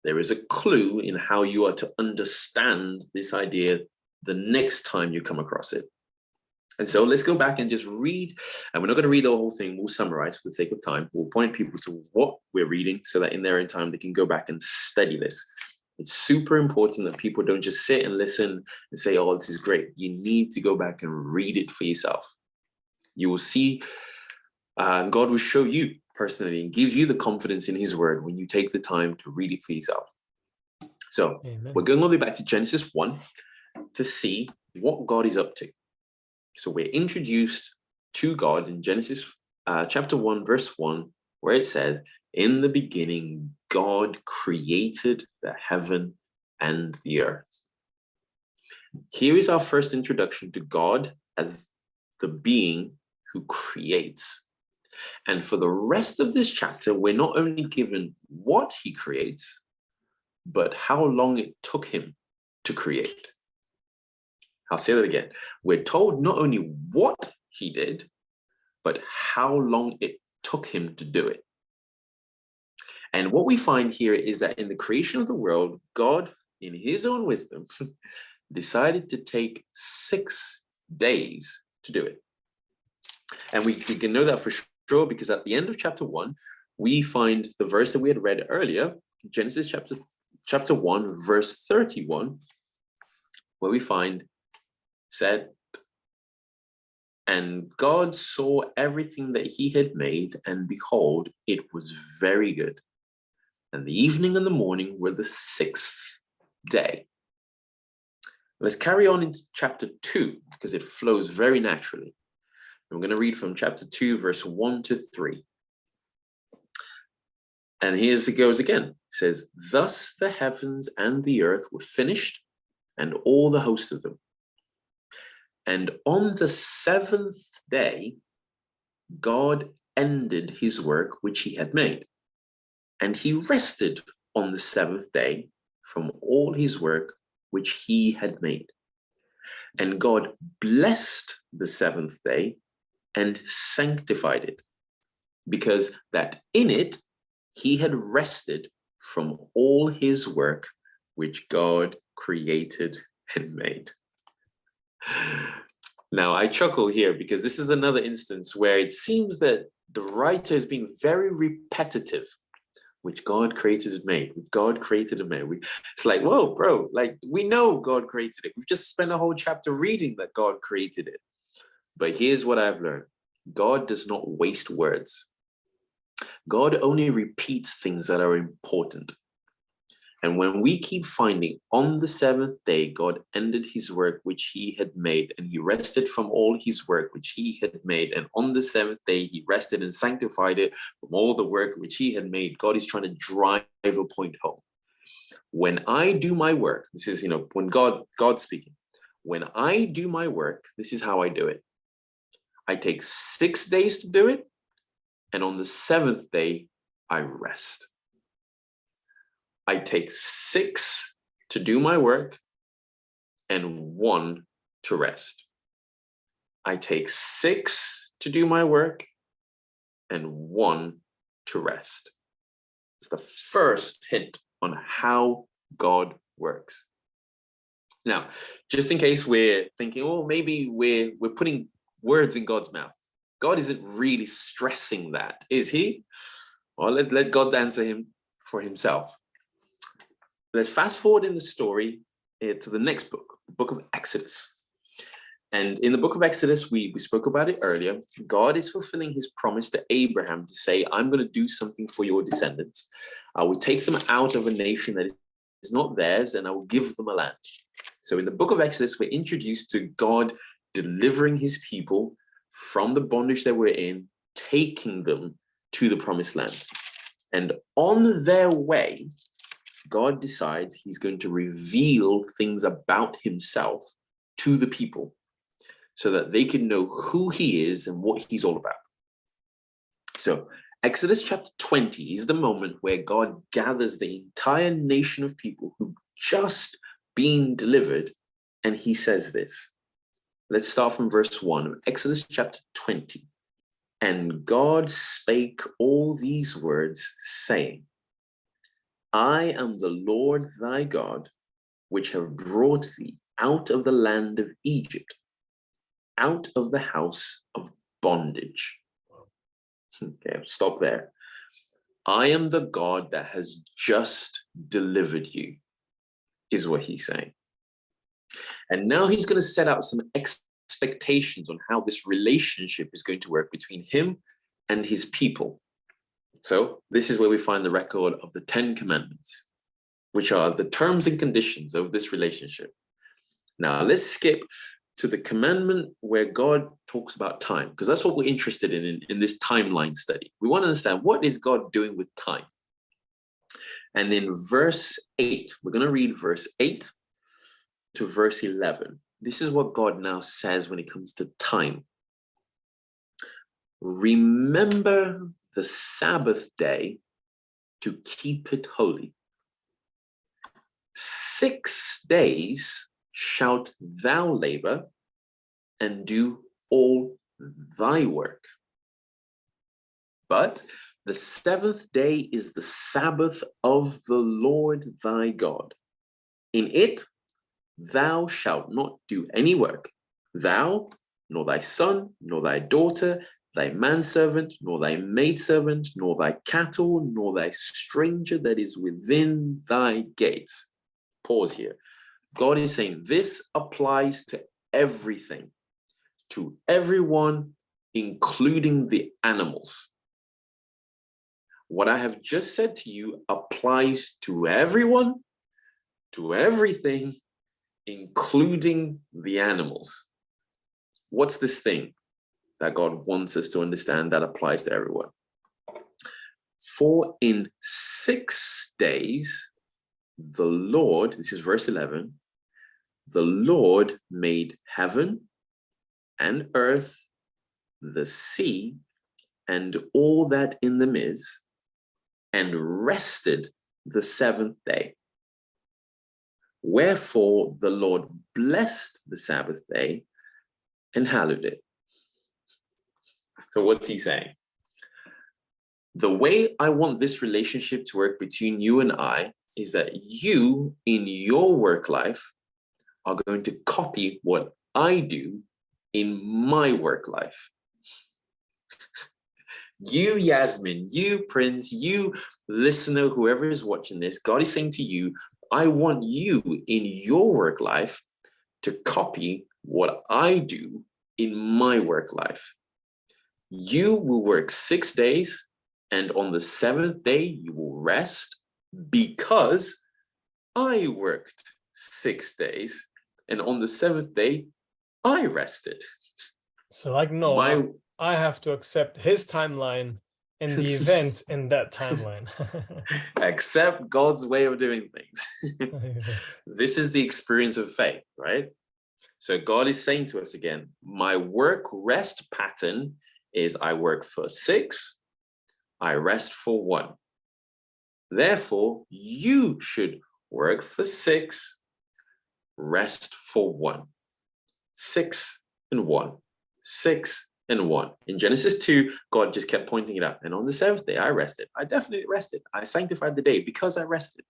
there is a clue in how you are to understand this idea the next time you come across it. And so let's go back and just read, and we're not going to read the whole thing. We'll summarize for the sake of time. We'll point people to what we're reading so that in their own time, they can go back and study this. It's super important that people don't just sit and listen and say, oh, this is great. You need to go back and read it for yourself. You will see, and God will show you personally and give you the confidence in his word when you take the time to read it for yourself. So Amen. We're going all the way back to Genesis 1 to see what God is up to. So we're introduced to God in Genesis chapter 1, verse 1, where it says, in the beginning, God created the heaven and the earth. Here is our first introduction to God as the being who creates. And for the rest of this chapter, we're not only given what he creates, but how long it took him to create. I'll say that again. We're told not only what he did, but how long it took him to do it. And what we find here is that in the creation of the world, God, in his own wisdom, decided to take 6 days to do it. And we can know that for sure because at the end of chapter 1, we find the verse that we had read earlier, Genesis chapter 1, verse 31, where we find said, and God saw everything that he had made, and behold, it was very good. And the evening and the morning were the 6th day. Let's carry on into chapter 2, because it flows very naturally. I'm going to read from chapter 2, verse 1 to 3. And here's it goes again. It says, thus the heavens and the earth were finished, and all the host of them. And on the 7th day, God ended his work which he had made. And he rested on the 7th day from all his work which he had made. And God blessed the 7th day and sanctified it, because that in it he had rested from all his work which God created and made. Now, I chuckle here because this is another instance where it seems that the writer is being very repetitive, which God created and made, which God created and made. It's like, whoa, bro, like we know God created it. We've just spent a whole chapter reading that God created it. But here's what I've learned. God does not waste words. God only repeats things that are important. And when we keep finding on the 7th day, God ended his work which he had made, and he rested from all his work which he had made. And on the 7th day, he rested and sanctified it from all the work which he had made. God is trying to drive a point home. When I do my work, this is, when God's speaking, when I do my work, this is how I do it. I take 6 days to do it. And on the 7th day, I rest. I take 6 to do my work and 1 to rest. I take 6 to do my work and 1 to rest. It's the first hint on how God works. Now, just in case we're thinking, oh, maybe we're putting words in God's mouth. God isn't really stressing that, is he? Well, let God answer him for himself. Let's fast forward in the story to the next book, the book of Exodus. And in the book of Exodus, we spoke about it earlier. God is fulfilling his promise to Abraham to say, I'm going to do something for your descendants. I will take them out of a nation that is not theirs, and I will give them a land. So in the book of Exodus, we're introduced to God delivering his people from the bondage that we're in, taking them to the promised land. And on their way, God decides he's going to reveal things about himself to the people so that they can know who he is and what he's all about. So Exodus chapter 20 is the moment where God gathers the entire nation of people who've just been delivered, and he says this. Let's start from verse 1 of Exodus chapter 20. And God spake all these words, saying, I am the Lord thy God, which have brought thee out of the land of Egypt, out of the house of bondage. Okay, stop there. I am the God that has just delivered you, is what he's saying. And now he's going to set out some expectations on how this relationship is going to work between him and his people. So this is where we find the record of the 10 commandments, which are the terms and conditions of this relationship. Now let's skip to the commandment where God talks about time, because that's what we're interested in this timeline study. We want to understand, what is God doing with time? And in verse 8, we're going to read verse 8 to verse 11. This is what God now says when it comes to time. Remember the Sabbath day to keep it holy. 6 days shalt thou labor and do all thy work. But The seventh day is the Sabbath of the Lord thy God. In it thou shalt not do any work, thou, nor thy son, nor thy daughter, thy manservant, nor thy maidservant, nor thy cattle, nor thy stranger that is within thy gates. Pause here. God is saying this applies to everything, to everyone, including the animals. What I have just said to you applies to everyone, to everything, including the animals. What's this thing that God wants us to understand that applies to everyone? For in 6 days, the Lord, this is verse 11, the Lord made heaven and earth, the sea, and all that in them is, and rested the seventh day. Wherefore the Lord blessed the Sabbath day and hallowed it. So what's he saying? The way I want this relationship to work between you and I is that you, in your work life, are going to copy what I do in my work life. You, Yasmin, you, Prince, you, listener, whoever is watching this, God is saying to you, I want you in your work life to copy what I do in my work life. You will work 6 days, and on the seventh day, you will rest because I worked 6 days, and on the seventh day, I rested. So like Noah, I have to accept his timeline and the events in that timeline. Accept God's way of doing things. This is the experience of faith, right? So God is saying to us again, my work rest pattern is I work for 6, I rest for 1. Therefore, you should work for 6, rest for 1. 6 and 1, 6 and 1. In Genesis 2, God just kept pointing it out. And on the seventh day, I rested. I definitely rested. I sanctified the day because I rested.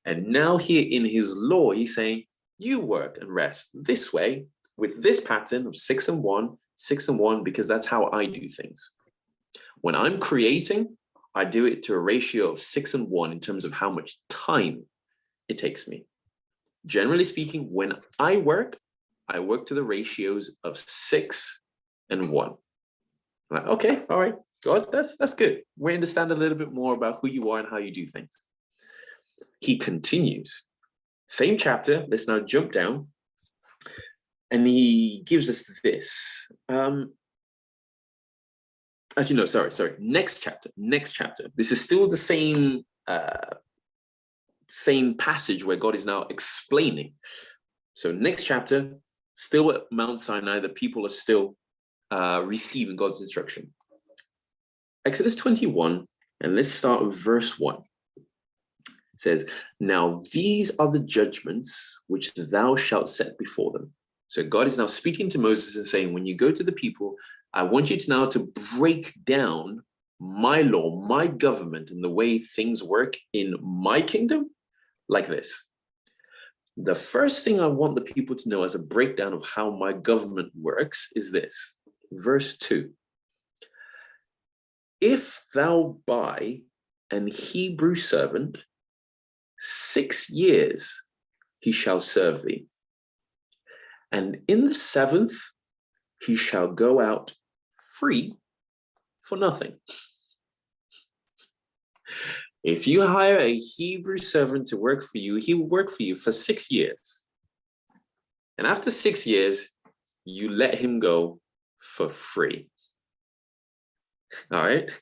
And now here in his law, he's saying, you work and rest this way with this pattern of 6 and 1, 6 and 1, because that's how I do things. When I'm creating, I do it to a ratio of 6 and 1 in terms of how much time it takes me. Generally speaking, when I work to the ratios of 6 and 1. I'm like, okay, all right, God, that's good. We understand a little bit more about who you are and how you do things. He continues. Same chapter, let's now jump down. And he gives us this. Actually, no, sorry. Next chapter. This is still the same passage where God is now explaining. So next chapter, still at Mount Sinai, the people are still receiving God's instruction. Exodus 21, and let's start with verse 1. It says, now these are the judgments which thou shalt set before them. So God is now speaking to Moses and saying, when you go to the people, I want you to now to break down my law, my government, and the way things work in my kingdom like this. The first thing I want the people to know as a breakdown of how my government works is this. Verse 2. If thou buy an Hebrew servant, 6 years he shall serve thee. And in the 7th he shall go out free for nothing. If you hire a Hebrew servant to work for you, he will work for you for 6 years. And after 6 years, you let him go for free. All right?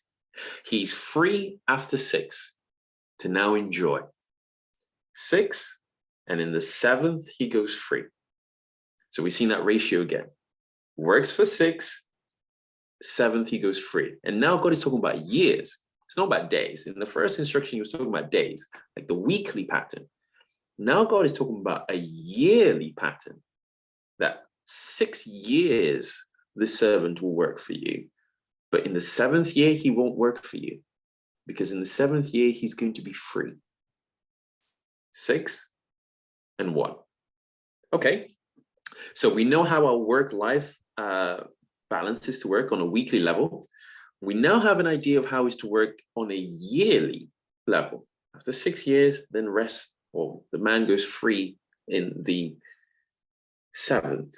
He's free after 6 to now enjoy. 6, and in the 7th, he goes free. So we've seen that ratio again. Works for 6, 7th, he goes free. And now God is talking about years. It's not about days. In the first instruction, he was talking about days, like the weekly pattern. Now God is talking about a yearly pattern, that 6 years the servant will work for you. But in the 7th year, he won't work for you, because in the 7th year, he's going to be free. 6 and 1. Okay, so we know how our work-life balance is to work on a weekly level. We now have an idea of how it's to work on a yearly level. After 6 years, then rest, or the man goes free in the 7th.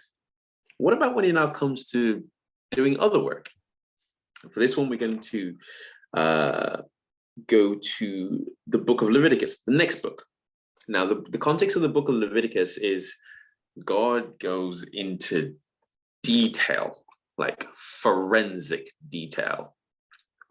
What about when it now comes to doing other work? For this one, we're going to go to the book of Leviticus, the next book. Now, the context of the book of Leviticus is God goes into detail, like forensic detail,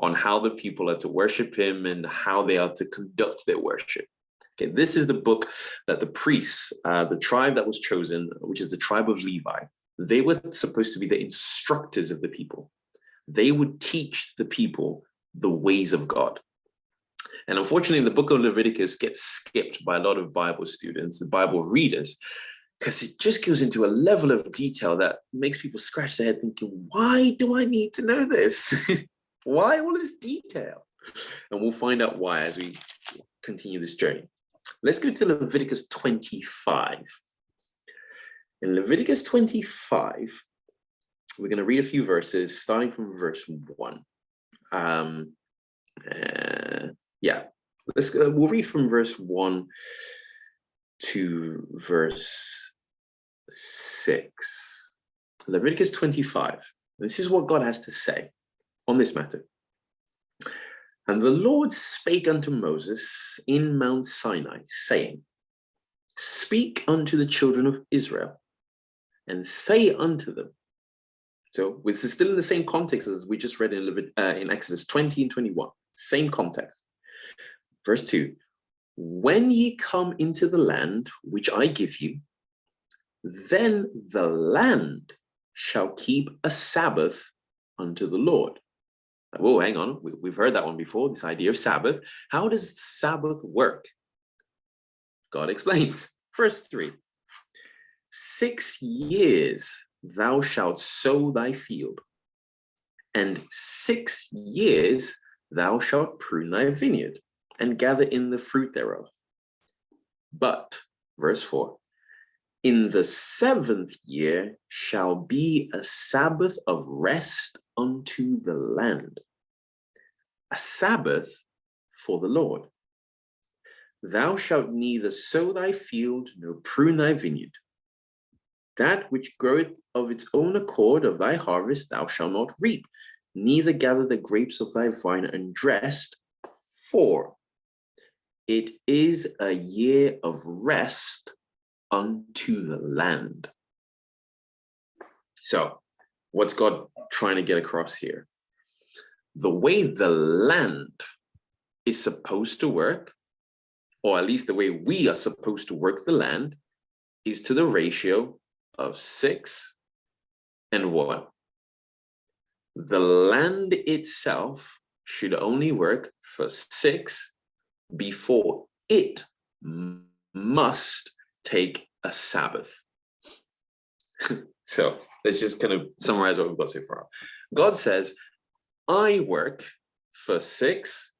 on how the people are to worship him and how they are to conduct their worship. Okay, this is the book that the priests, the tribe that was chosen, which is the tribe of Levi, they were supposed to be the instructors of the people. They would teach the people the ways of God. And unfortunately, the book of Leviticus gets skipped by a lot of Bible students and Bible readers, because it just goes into a level of detail that makes people scratch their head thinking, why do I need to know this? Why all this detail? And we'll find out why as we continue this journey. Let's go to Leviticus 25. In Leviticus 25, we're going to read a few verses, starting from verse 1. We'll read from verse 1 to verse 6. Leviticus 25. This is what God has to say on this matter. And the Lord spake unto Moses in Mount Sinai, saying, Speak unto the children of Israel, and say unto them. So this is still in the same context as we just read in Exodus 20 and 21. Same context. Verse 2. When ye come into the land which I give you, then the land shall keep a Sabbath unto the Lord. Whoa, hang on. We've heard that one before, this idea of Sabbath. How does Sabbath work? God explains. Verse 3. 6 years thou shalt sow thy field, and 6 years thou shalt prune thy vineyard, and gather in the fruit thereof. But, verse 4, in the 7th year shall be a Sabbath of rest unto the land, a Sabbath for the Lord. Thou shalt neither sow thy field nor prune thy vineyard. That which groweth of its own accord of thy harvest thou shalt not reap, neither gather the grapes of thy vine undressed, for it is a year of rest unto the land. So, what's God trying to get across here? The way the land is supposed to work, or at least the way we are supposed to work the land, is to the ratio of 6 and 1. The land itself should only work for 6 before it must take a Sabbath. So let's just kind of summarize what we've got so far. God says, I work for 6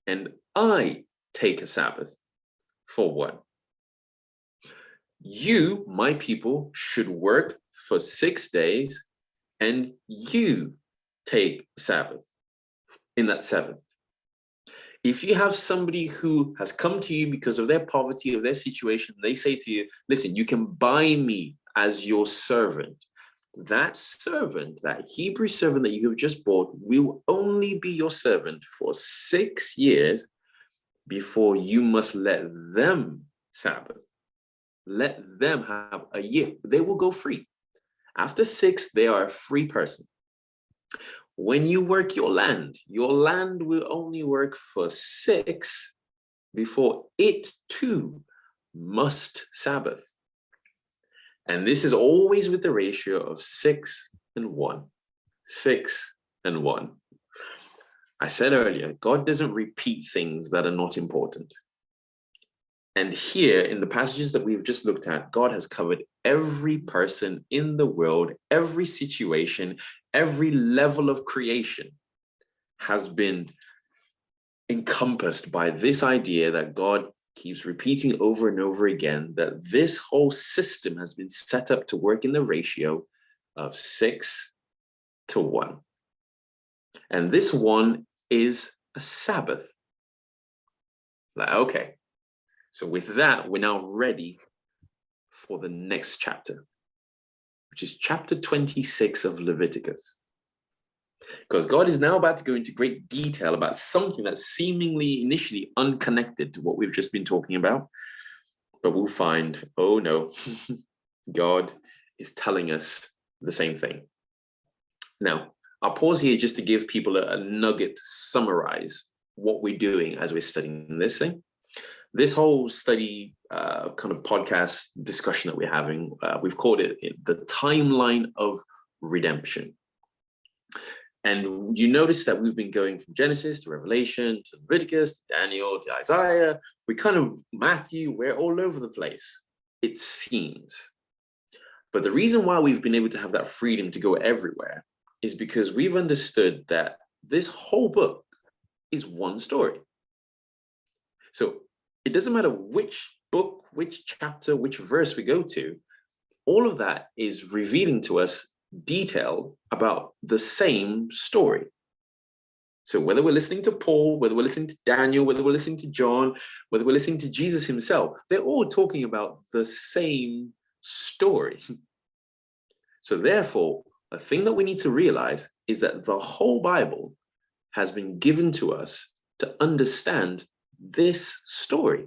and I take a Sabbath for 1. You, my people, should work for 6 days and you take Sabbath in that 7th. If you have somebody who has come to you because of their poverty, of their situation, they say to you, listen, you can buy me as your servant. That servant, that Hebrew servant that you have just bought, will only be your servant for 6 years before you must let them Sabbath. Let them have a year. They will go free. After 6, they are a free person. When you work your land will only work for 6 before it too must Sabbath. And this is always with the ratio of 6 and 1. 6 and 1. I said earlier, God doesn't repeat things that are not important. And here in the passages that we've just looked at, God has covered every person in the world, every situation, every level of creation has been encompassed by this idea that God keeps repeating over and over again, that this whole system has been set up to work in the ratio of 6 to 1. And this one is a Sabbath. Like, okay, so with that, we're now ready for the next chapter, which is chapter 26 of Leviticus. Because God is now about to go into great detail about something that's seemingly initially unconnected to what we've just been talking about. But we'll find, oh no, God is telling us the same thing. Now, I'll pause here just to give people a nugget to summarize what we're doing as we're studying this thing. This whole study kind of podcast discussion that we're having, we've called it the timeline of redemption. And you notice that we've been going from Genesis to Revelation to Leviticus to Daniel to Isaiah. We kind of, Matthew, we're all over the place, it seems. But the reason why we've been able to have that freedom to go everywhere is because we've understood that this whole book is one story. So it doesn't matter which book, which chapter, which verse we go to, all of that is revealing to us detail about the same story. So whether we're listening to Paul, whether we're listening to Daniel, whether we're listening to John, whether we're listening to Jesus himself, they're all talking about the same story. So therefore, a thing that we need to realize is that the whole Bible has been given to us to understand this story.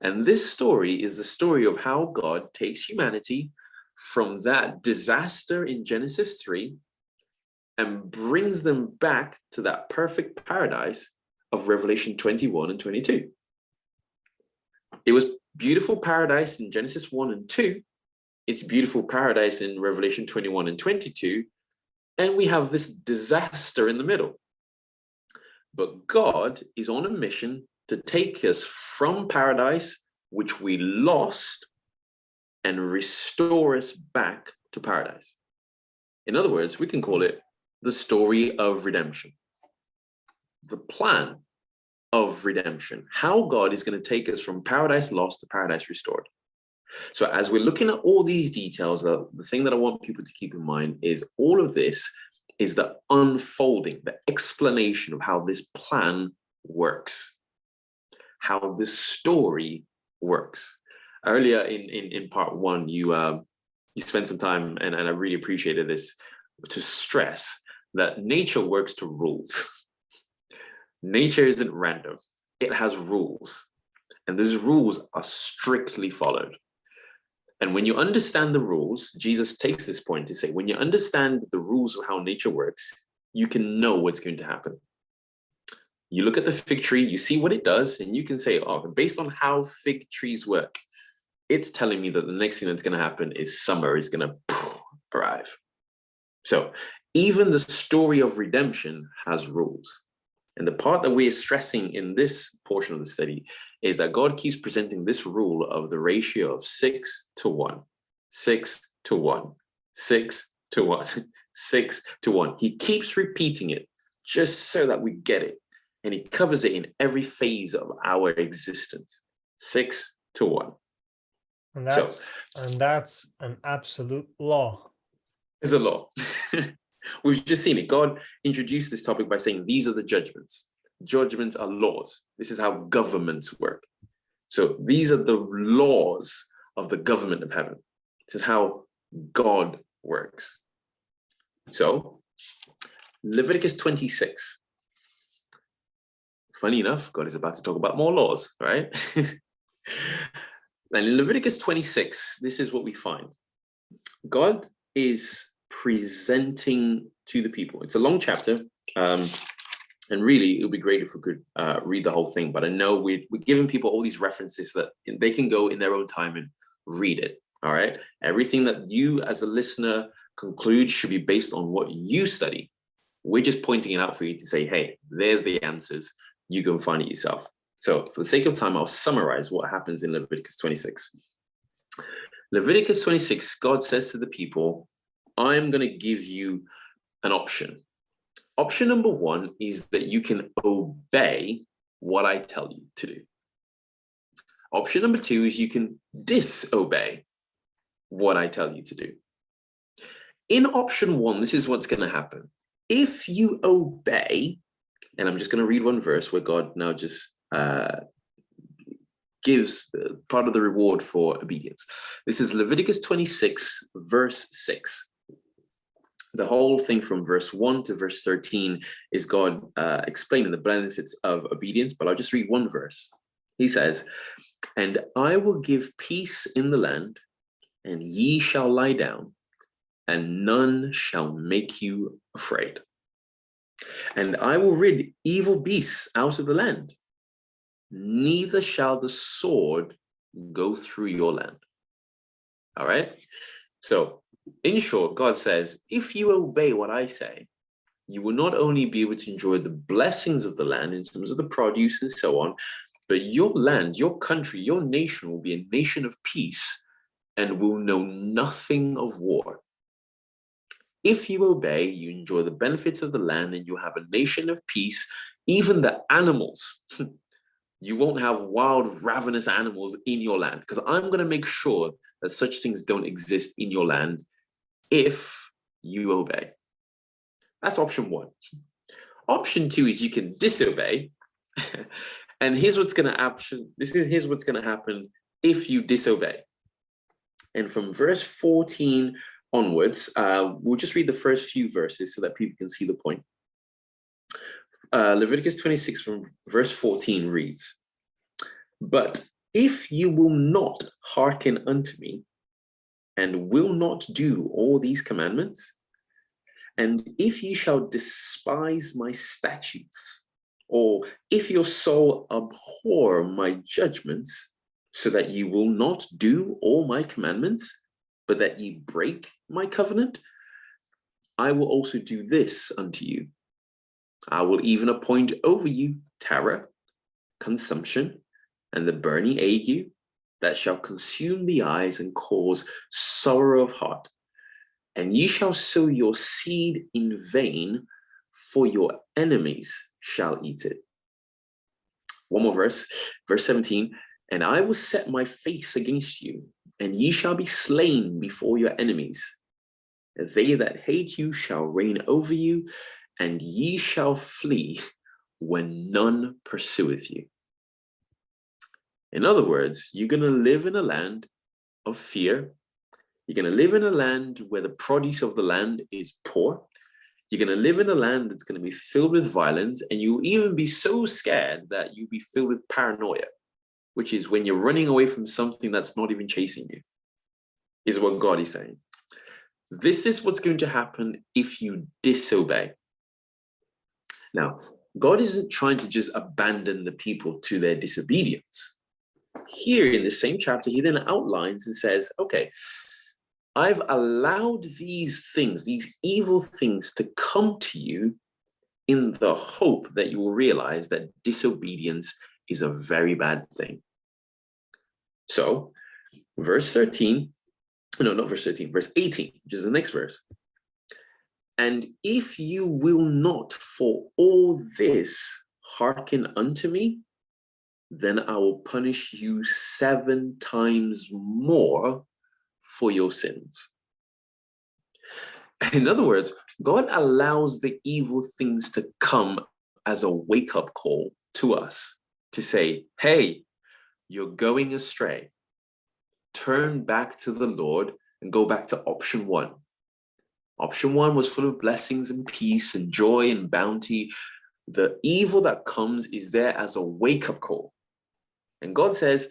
And this story is the story of how God takes humanity from that disaster in Genesis 3 and brings them back to that perfect paradise of Revelation 21 and 22. It was beautiful paradise in Genesis 1 and 2. It's beautiful paradise in Revelation 21 and 22. And we have this disaster in the middle. But God is on a mission to take us from paradise, which we lost, and restore us back to paradise. In other words, we can call it the story of redemption, the plan of redemption, how God is going to take us from paradise lost to paradise restored. So as we're looking at all these details, the thing that I want people to keep in mind is all of this is the unfolding, the explanation of how this plan works, how this story works. Earlier in part one, you spent some time, and I really appreciated this, to stress that nature works to rules. Nature isn't random. It has rules. And those rules are strictly followed. And when you understand the rules, Jesus takes this point to say, when you understand the rules of how nature works, you can know what's going to happen. You look at the fig tree, you see what it does, and you can say, oh, based on how fig trees work, it's telling me that the next thing that's going to happen is summer is going to arrive. So even the story of redemption has rules. And the part that we're stressing in this portion of the study is that God keeps presenting this rule of the ratio of 6 to 1, 6 to 1, 6 to 1, 6 to 1. He keeps repeating it just so that we get it. And he covers it in every phase of our existence. 6 to 1. And that's an absolute law. It's a law. We've just seen it. God introduced this topic by saying, these are the judgments. Judgments are laws. This is how governments work. So these are the laws of the government of heaven. This is how God works. So Leviticus 26. Funny enough, God is about to talk about more laws, right? And in Leviticus 26, this is what we find. God is presenting to the people. It's a long chapter, and really, it would be great if we could read the whole thing. But I know we're giving people all these references so that they can go in their own time and read it. All right. Everything that you as a listener conclude should be based on what you study. We're just pointing it out for you to say, hey, there's the answers. You go and find it yourself. So for the sake of time, I'll summarize what happens in Leviticus 26. Leviticus 26, God says to the people, I'm going to give you an option. Option number one is that you can obey what I tell you to do. Option number two is you can disobey what I tell you to do. In option one, this is what's going to happen. If you obey, and I'm just going to read one verse where God now just gives part of the reward for obedience. This is Leviticus 26, verse 6. The whole thing from verse 1 to verse 13 is God explaining the benefits of obedience, but I'll just read one verse. He says, "And I will give peace in the land, and ye shall lie down, and none shall make you afraid. And I will rid evil beasts out of the land, neither shall the sword go through your land." All right? So, in short, God says, if you obey what I say, you will not only be able to enjoy the blessings of the land in terms of the produce and so on, but your land, your country, your nation will be a nation of peace and will know nothing of war. If you obey, you enjoy the benefits of the land and you have a nation of peace. Even the animals, you won't have wild, ravenous animals in your land, because I'm going to make sure that such things don't exist in your land if you obey. That's option one. Option two is you can disobey. And here's what's going to happen. Here's what's going to happen if you disobey. And from verse 14 onwards, we'll just read the first few verses so that people can see the point. Leviticus 26 from verse 14 reads, "But if you will not hearken unto me, and will not do all these commandments, and if ye shall despise my statutes, or if your soul abhor my judgments, so that you will not do all my commandments, but that ye break my covenant, I will also do this unto you. I will even appoint over you terror, consumption, and the burning ague that shall consume the eyes and cause sorrow of heart. And ye shall sow your seed in vain, for your enemies shall eat it." One more verse, verse 17. "And I will set my face against you, and ye shall be slain before your enemies. They that hate you shall reign over you, and ye shall flee when none pursueth you." In other words, you're going to live in a land of fear. You're going to live in a land where the produce of the land is poor. You're going to live in a land that's going to be filled with violence, and you'll even be so scared that you'll be filled with paranoia, which is when you're running away from something that's not even chasing you, is what God is saying. This is what's going to happen if you disobey. Now, God isn't trying to just abandon the people to their disobedience. Here in the same chapter, he then outlines and says, okay, I've allowed these things, these evil things, to come to you in the hope that you will realize that disobedience is a very bad thing. So, verse 18, which is the next verse. "And if you will not for all this hearken unto me, then I will punish you 7 times more for your sins." In other words, God allows the evil things to come as a wake-up call to us to say, hey, you're going astray. Turn back to the Lord and go back to option one. Option one was full of blessings and peace and joy and bounty. The evil that comes is there as a wake-up call. And God says,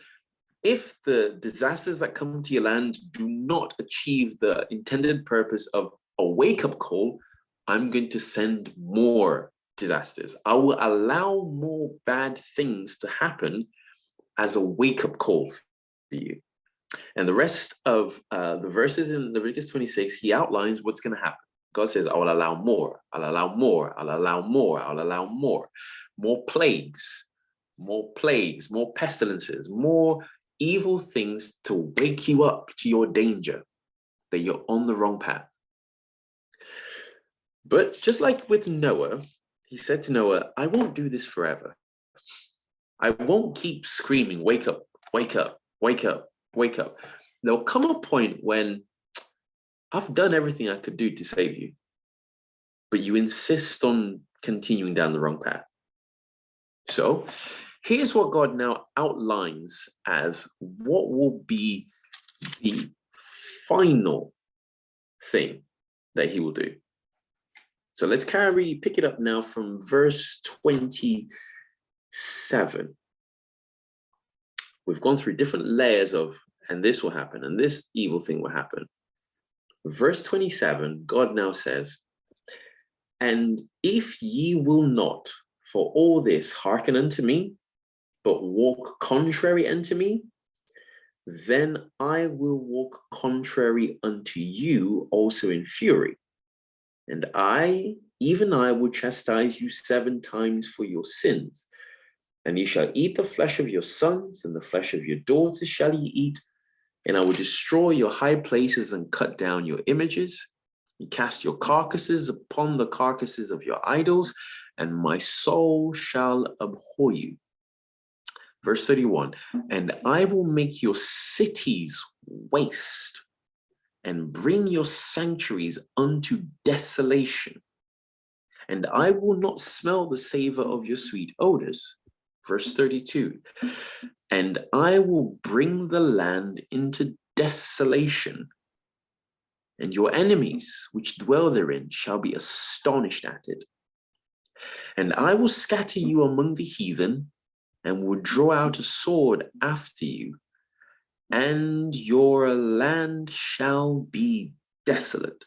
if the disasters that come to your land do not achieve the intended purpose of a wake-up call, I'm going to send more disasters. I will allow more bad things to happen as a wake-up call for you. And the rest of the verses in Leviticus 26, he outlines what's going to happen. God says, I will allow more, I'll allow more, I'll allow more, I'll allow more plagues, more pestilences, more evil things to wake you up to your danger, that you're on the wrong path. But just like with Noah, he said to Noah, I won't do this forever. I won't keep screaming, wake up, wake up, wake up, wake up. There'll come a point when I've done everything I could do to save you, but you insist on continuing down the wrong path. So here's what God now outlines as what will be the final thing that he will do. So let's pick it up now from verse 27. We've gone through different layers of, and this will happen, and this evil thing will happen. Verse 27, God now says, and if ye will not for all this hearken unto me, but walk contrary unto me, then I will walk contrary unto you also in fury. And I, even I, will chastise you 7 times for your sins. And ye shall eat the flesh of your sons, and the flesh of your daughters shall ye eat. And I will destroy your high places and cut down your images. You cast your carcasses upon the carcasses of your idols, and my soul shall abhor you. Verse 31, and I will make your cities waste, and bring your sanctuaries unto desolation. And I will not smell the savor of your sweet odors. Verse 32, and I will bring the land into desolation, and your enemies which dwell therein shall be astonished at it. And I will scatter you among the heathen, and will draw out a sword after you, and your land shall be desolate,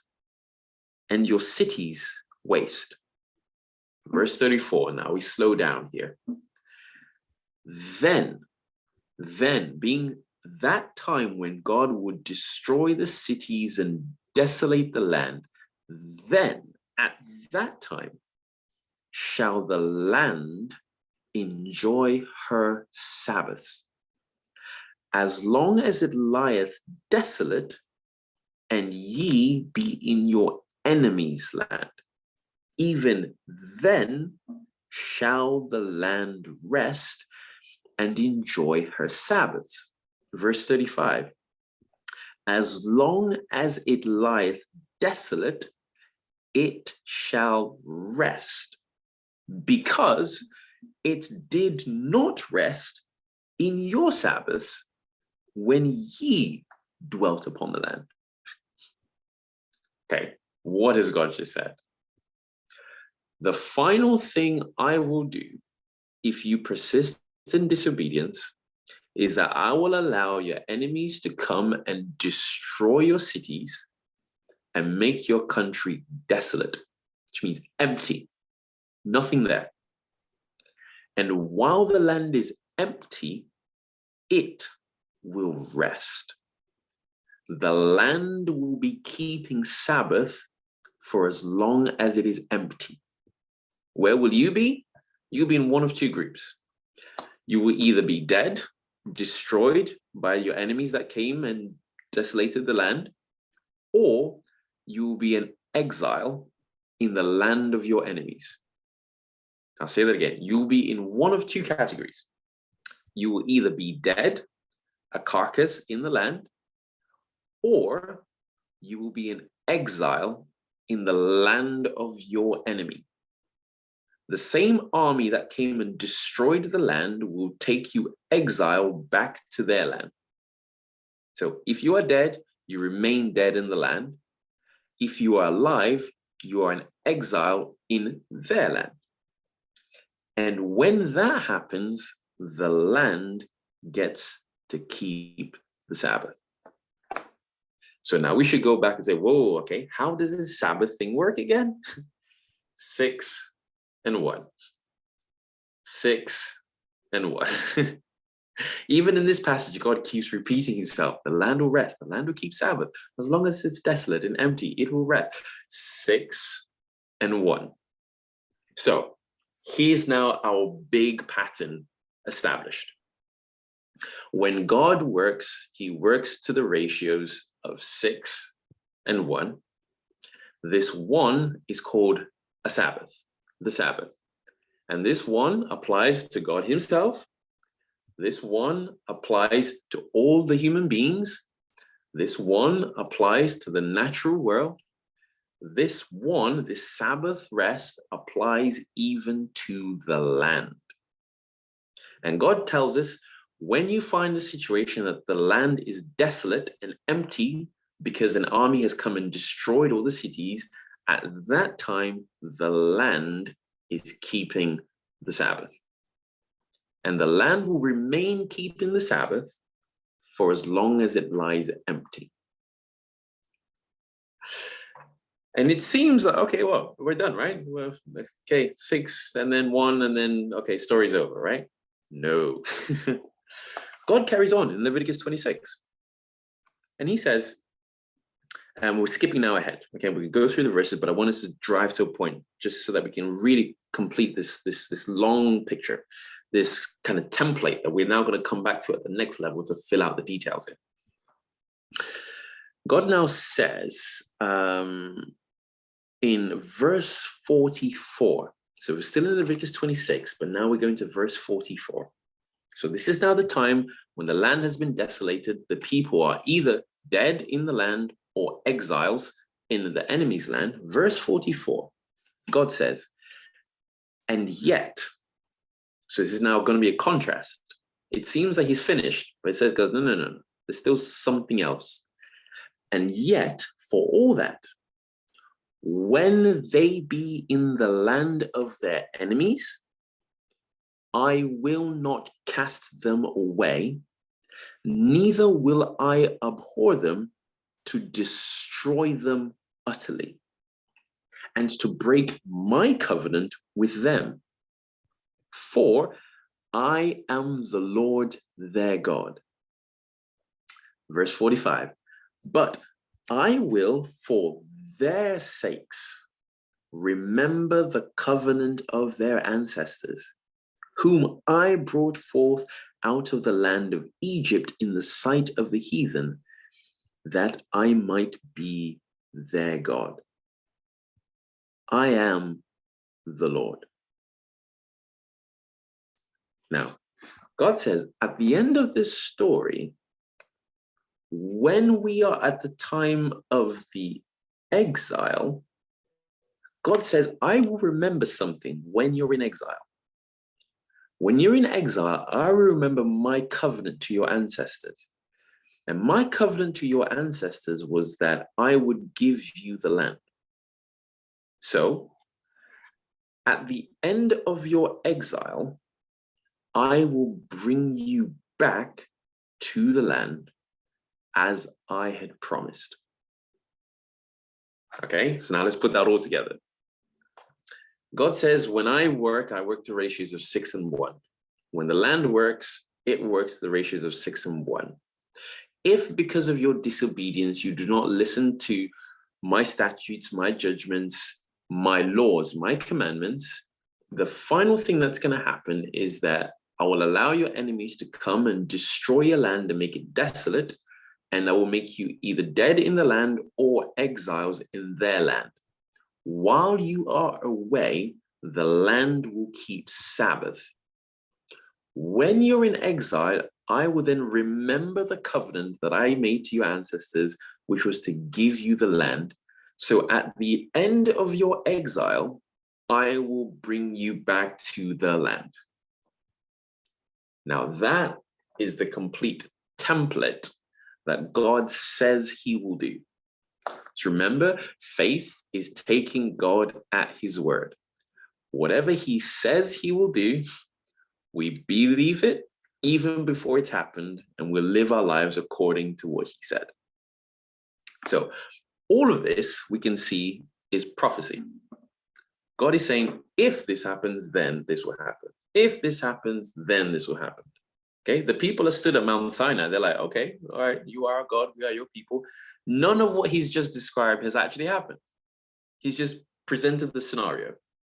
and your cities waste. Verse 34, now we slow down here. Then being that time when God would destroy the cities and desolate the land, then at that time shall the land enjoy her Sabbaths, as long as it lieth desolate, and ye be in your enemy's land. Even then shall the land rest and enjoy her Sabbaths. Verse 35, as long as it lieth desolate, it shall rest, because it did not rest in your Sabbaths when ye dwelt upon the land. Okay, what has God just said? The final thing I will do if you persist in disobedience is that I will allow your enemies to come and destroy your cities and make your country desolate, which means empty, nothing there. And while the land is empty, it will rest. The land will be keeping Sabbath for as long as it is empty. Where will you be? You'll be in one of two groups. You will either be dead, destroyed by your enemies that came and desolated the land, or you will be in exile in the land of your enemies. I'll say that again. You'll be in one of two categories. You will either be dead, a carcass in the land, or you will be in exile in the land of your enemy. The same army that came and destroyed the land will take you exile back to their land. So if you are dead, you remain dead in the land. If you are alive, you are in exile in their land. And when that happens, the land gets to keep the Sabbath. So now we should go back and say, whoa, okay, how does this Sabbath thing work again? 6 and 1. 6 and 1. Even in this passage, God keeps repeating himself. The land will rest. The land will keep Sabbath. As long as it's desolate and empty, it will rest. 6 and 1. So here's now our big pattern established. When God works, he works to the ratios of 6 and 1. This one is called a Sabbath, the Sabbath. And this one applies to God himself. This one applies to all the human beings. This one applies to the natural world. This Sabbath rest applies even to the land. And God tells us, when you find the situation that the land is desolate and empty because an army has come and destroyed all the cities, at that time, the land is keeping the Sabbath. And the land will remain keeping the Sabbath for as long as it lies empty. And it seems like, okay, well, we're done, right? Well, okay, 6 and then 1 and then, okay, story's over, right? No. God carries on in Leviticus 26. And he says, and we're skipping now ahead. Okay, we can go through the verses, but I want us to drive to a point just so that we can really complete this long picture, this kind of template that we're now going to come back to at the next level to fill out the details in. God now says in verse 44, so we're still in Leviticus 26, but now we're going to verse 44. So this is now the time when the land has been desolated. The people are either dead in the land or exiles in the enemy's land. Verse 44, God says, and yet, so this is now going to be a contrast. It seems like he's finished, but it says, God, no. There's still something else. And yet, for all that, when they be in the land of their enemies, I will not cast them away, neither will I abhor them to destroy them utterly, and to break my covenant with them. For I am the Lord their God. Verse 45, but I will for their sakes remember the covenant of their ancestors, whom I brought forth out of the land of Egypt in the sight of the heathen, that I might be their God. I am the Lord. Now, God says at the end of this story, when we are at the time of the exile, God says, I will remember something when you're in exile. When you're in exile, I will remember my covenant to your ancestors. And my covenant to your ancestors was that I would give you the land. So, at the end of your exile, I will bring you back to the land as I had promised. Okay, so now let's put that all together. God says, when I work the ratios of 6 and 1. When the land works, it works the ratios of 6 and 1. If because of your disobedience, you do not listen to my statutes, my judgments, my laws, my commandments, the final thing that's going to happen is that I will allow your enemies to come and destroy your land and make it desolate, and I will make you either dead in the land or exiles in their land. While you are away, the land will keep Sabbath. When you're in exile, I will then remember the covenant that I made to your ancestors, which was to give you the land. So at the end of your exile, I will bring you back to the land. Now that is the complete template that God says he will do. So remember, faith is taking God at his word. Whatever he says he will do, we believe it even before it's happened, and we'll live our lives according to what he said. So all of this we can see is prophecy. God is saying, if this happens, then this will happen. If this happens, then this will happen. Okay, the people are stood at Mount Sinai. They're like, okay, all right, you are God, we are your people. None of what he's just described has actually happened. He's just presented the scenario.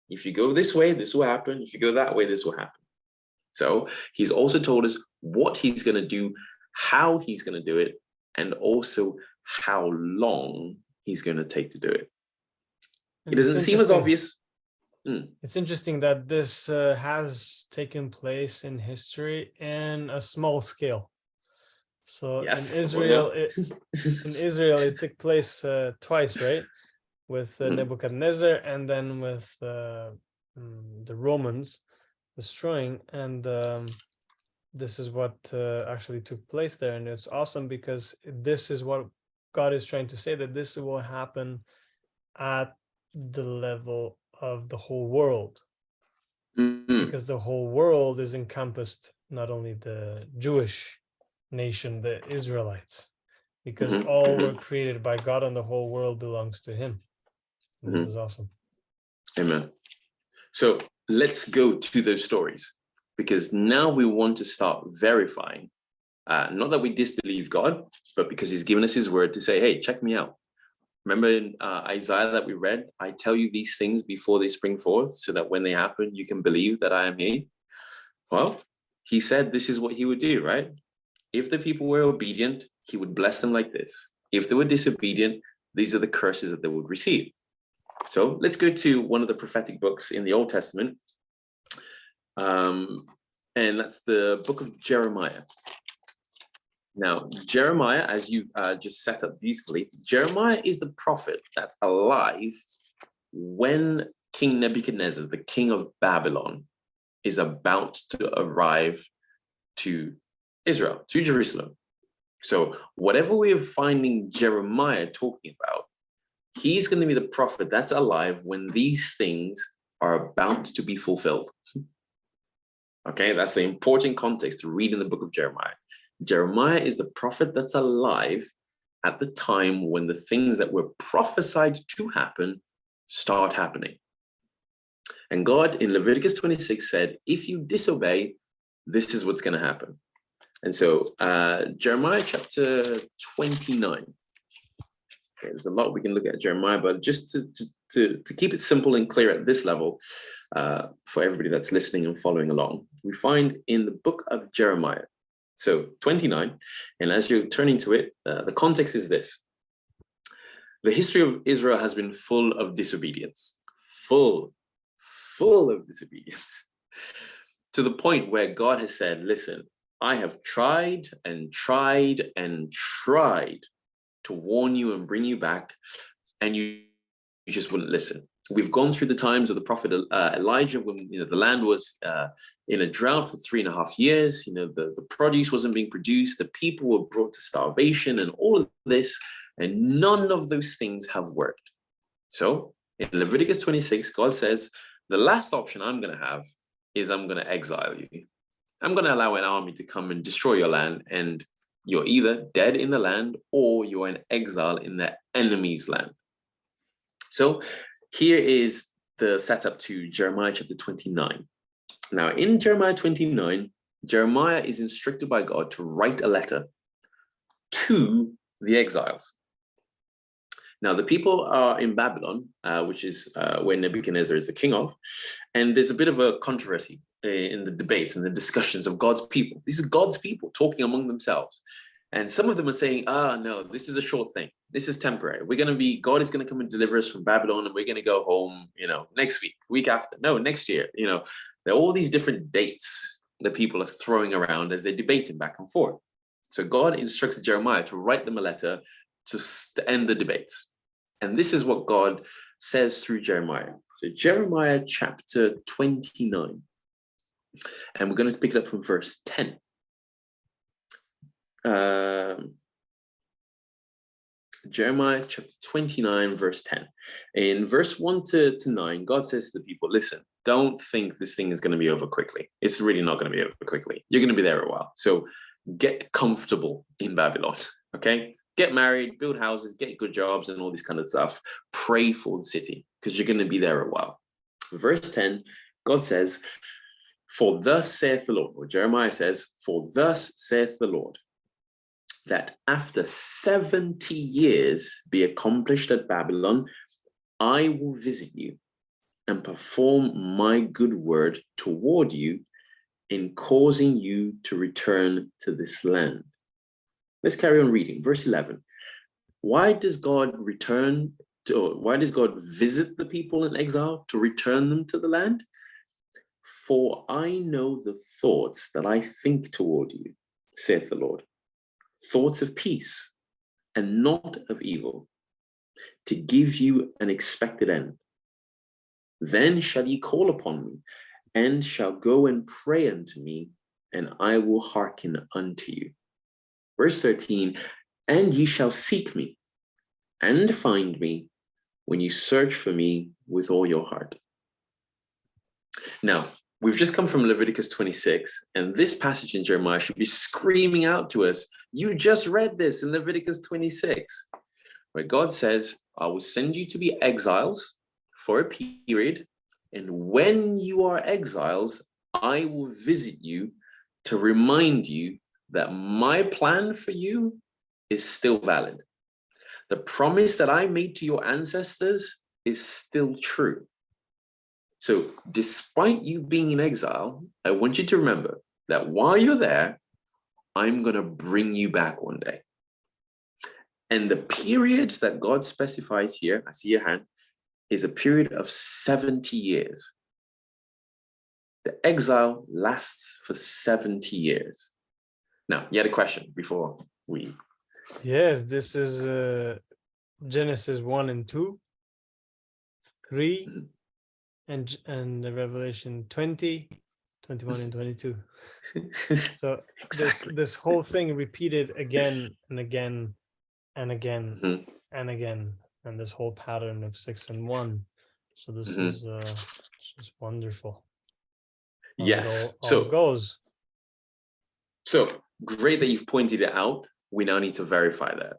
If you go this way, this will happen. If you go that way, this will happen. So he's also told us what he's going to do, how he's going to do it, and also how long he's going to take to do it. It doesn't seem as obvious. It's interesting that this has taken place in history in a small scale. So Yes, in Israel, it took place twice, right? With Nebuchadnezzar, and then with the Romans destroying. And this is what actually took place there. And it's awesome because this is what God is trying to say, that this will happen at the level of the whole world. Because the whole world is encompassed, not only the Jewish nation, the Israelites, because all were created by God and the whole world belongs to him. And this is awesome. Amen. So let's go to those stories, because now we want to start verifying, not that we disbelieve God, but because he's given us his word to say, hey, check me out. Remember in Isaiah that we read, I tell you these things before they spring forth, so that when they happen, you can believe that I am he. Well, he said this is what he would do, right? If the people were obedient, he would bless them like this. If they were disobedient, these are the curses that they would receive. So let's go to one of the prophetic books in the Old Testament. And that's the book of Jeremiah. Now, Jeremiah, as you've just set up beautifully, Jeremiah is the prophet that's alive when King Nebuchadnezzar, the king of Babylon, is about to arrive to Israel, to Jerusalem. So whatever we're finding Jeremiah talking about, he's going to be the prophet that's alive when these things are about to be fulfilled. Okay, that's the important context to read in the book of Jeremiah. Jeremiah is the prophet that's alive at the time when the things that were prophesied to happen start happening. And God in Leviticus 26 said, if you disobey, this is what's going to happen. And so Jeremiah chapter 29. Okay, there's a lot we can look at Jeremiah, but just to keep it simple and clear at this level, for everybody that's listening and following along, we find in the book of Jeremiah, so 29, and as you're turning to it, the context is this. The history of Israel has been full of disobedience, full of disobedience, to the point where God has said, listen, I have tried and tried and tried to warn you and bring you back, and you just wouldn't listen. We've gone through the times of the prophet Elijah when the land was in a drought for 3.5 years. The produce wasn't being produced. The people were brought to starvation and all of this, and none of those things have worked. So in Leviticus 26, God says, the last option I'm going to have is I'm going to exile you. I'm going to allow an army to come and destroy your land, and you're either dead in the land or you're in exile in the enemy's land. So here is the setup to Jeremiah chapter 29. Now, in Jeremiah 29, Jeremiah is instructed by God to write a letter to the exiles. Now, the people are in Babylon, which is where Nebuchadnezzar is the king of, and there's a bit of a controversy in the debates and the discussions of God's people. These are God's people talking among themselves. And some of them are saying, no, this is a short thing. This is temporary. God is going to come and deliver us from Babylon, and we're going to go home, next week after. No, next year. There are all these different dates that people are throwing around as they're debating back and forth. So God instructed Jeremiah to write them a letter to end the debates. And this is what God says through Jeremiah. So Jeremiah chapter 29. And we're going to pick it up from verse 10. Jeremiah chapter 29, verse 10. In verse 1 to 9, God says to the people, listen, don't think this thing is going to be over quickly. It's really not going to be over quickly. You're going to be there a while. So get comfortable in Babylon, okay? Get married, build houses, get good jobs and all this kind of stuff. Pray for the city because you're going to be there a while. Verse 10, God says, for thus saith the Lord, or Jeremiah says, for thus saith the Lord, that after 70 years be accomplished at Babylon, I will visit you and perform my good word toward you in causing you to return to this land. Let's carry on reading. Verse 11. Why does God return why does God visit the people in exile to return them to the land? For I know the thoughts that I think toward you, saith the Lord, thoughts of peace and not of evil, to give you an expected end. Then shall ye call upon me, and shall go and pray unto me, and I will hearken unto you. Verse 13, and ye shall seek me, and find me, when you search for me with all your heart. Now, we've just come from Leviticus 26, and this passage in Jeremiah should be screaming out to us, you just read this in Leviticus 26, where God says, I will send you to be exiles for a period, and when you are exiles, I will visit you to remind you that my plan for you is still valid. The promise that I made to your ancestors is still true. So despite you being in exile, I want you to remember that while you're there, I'm going to bring you back one day. And the period that God specifies here, I see your hand, is a period of 70 years. The exile lasts for 70 years. Now, you had a question before we... Yes, this is Genesis 1 and 2, 3, and the Revelation 20, 21 and 22. So Exactly. this whole thing repeated again and again and again and again, and this whole pattern of 6 and 1. So this is just wonderful. Yes. It all goes. So great that you've pointed it out. We now need to verify that.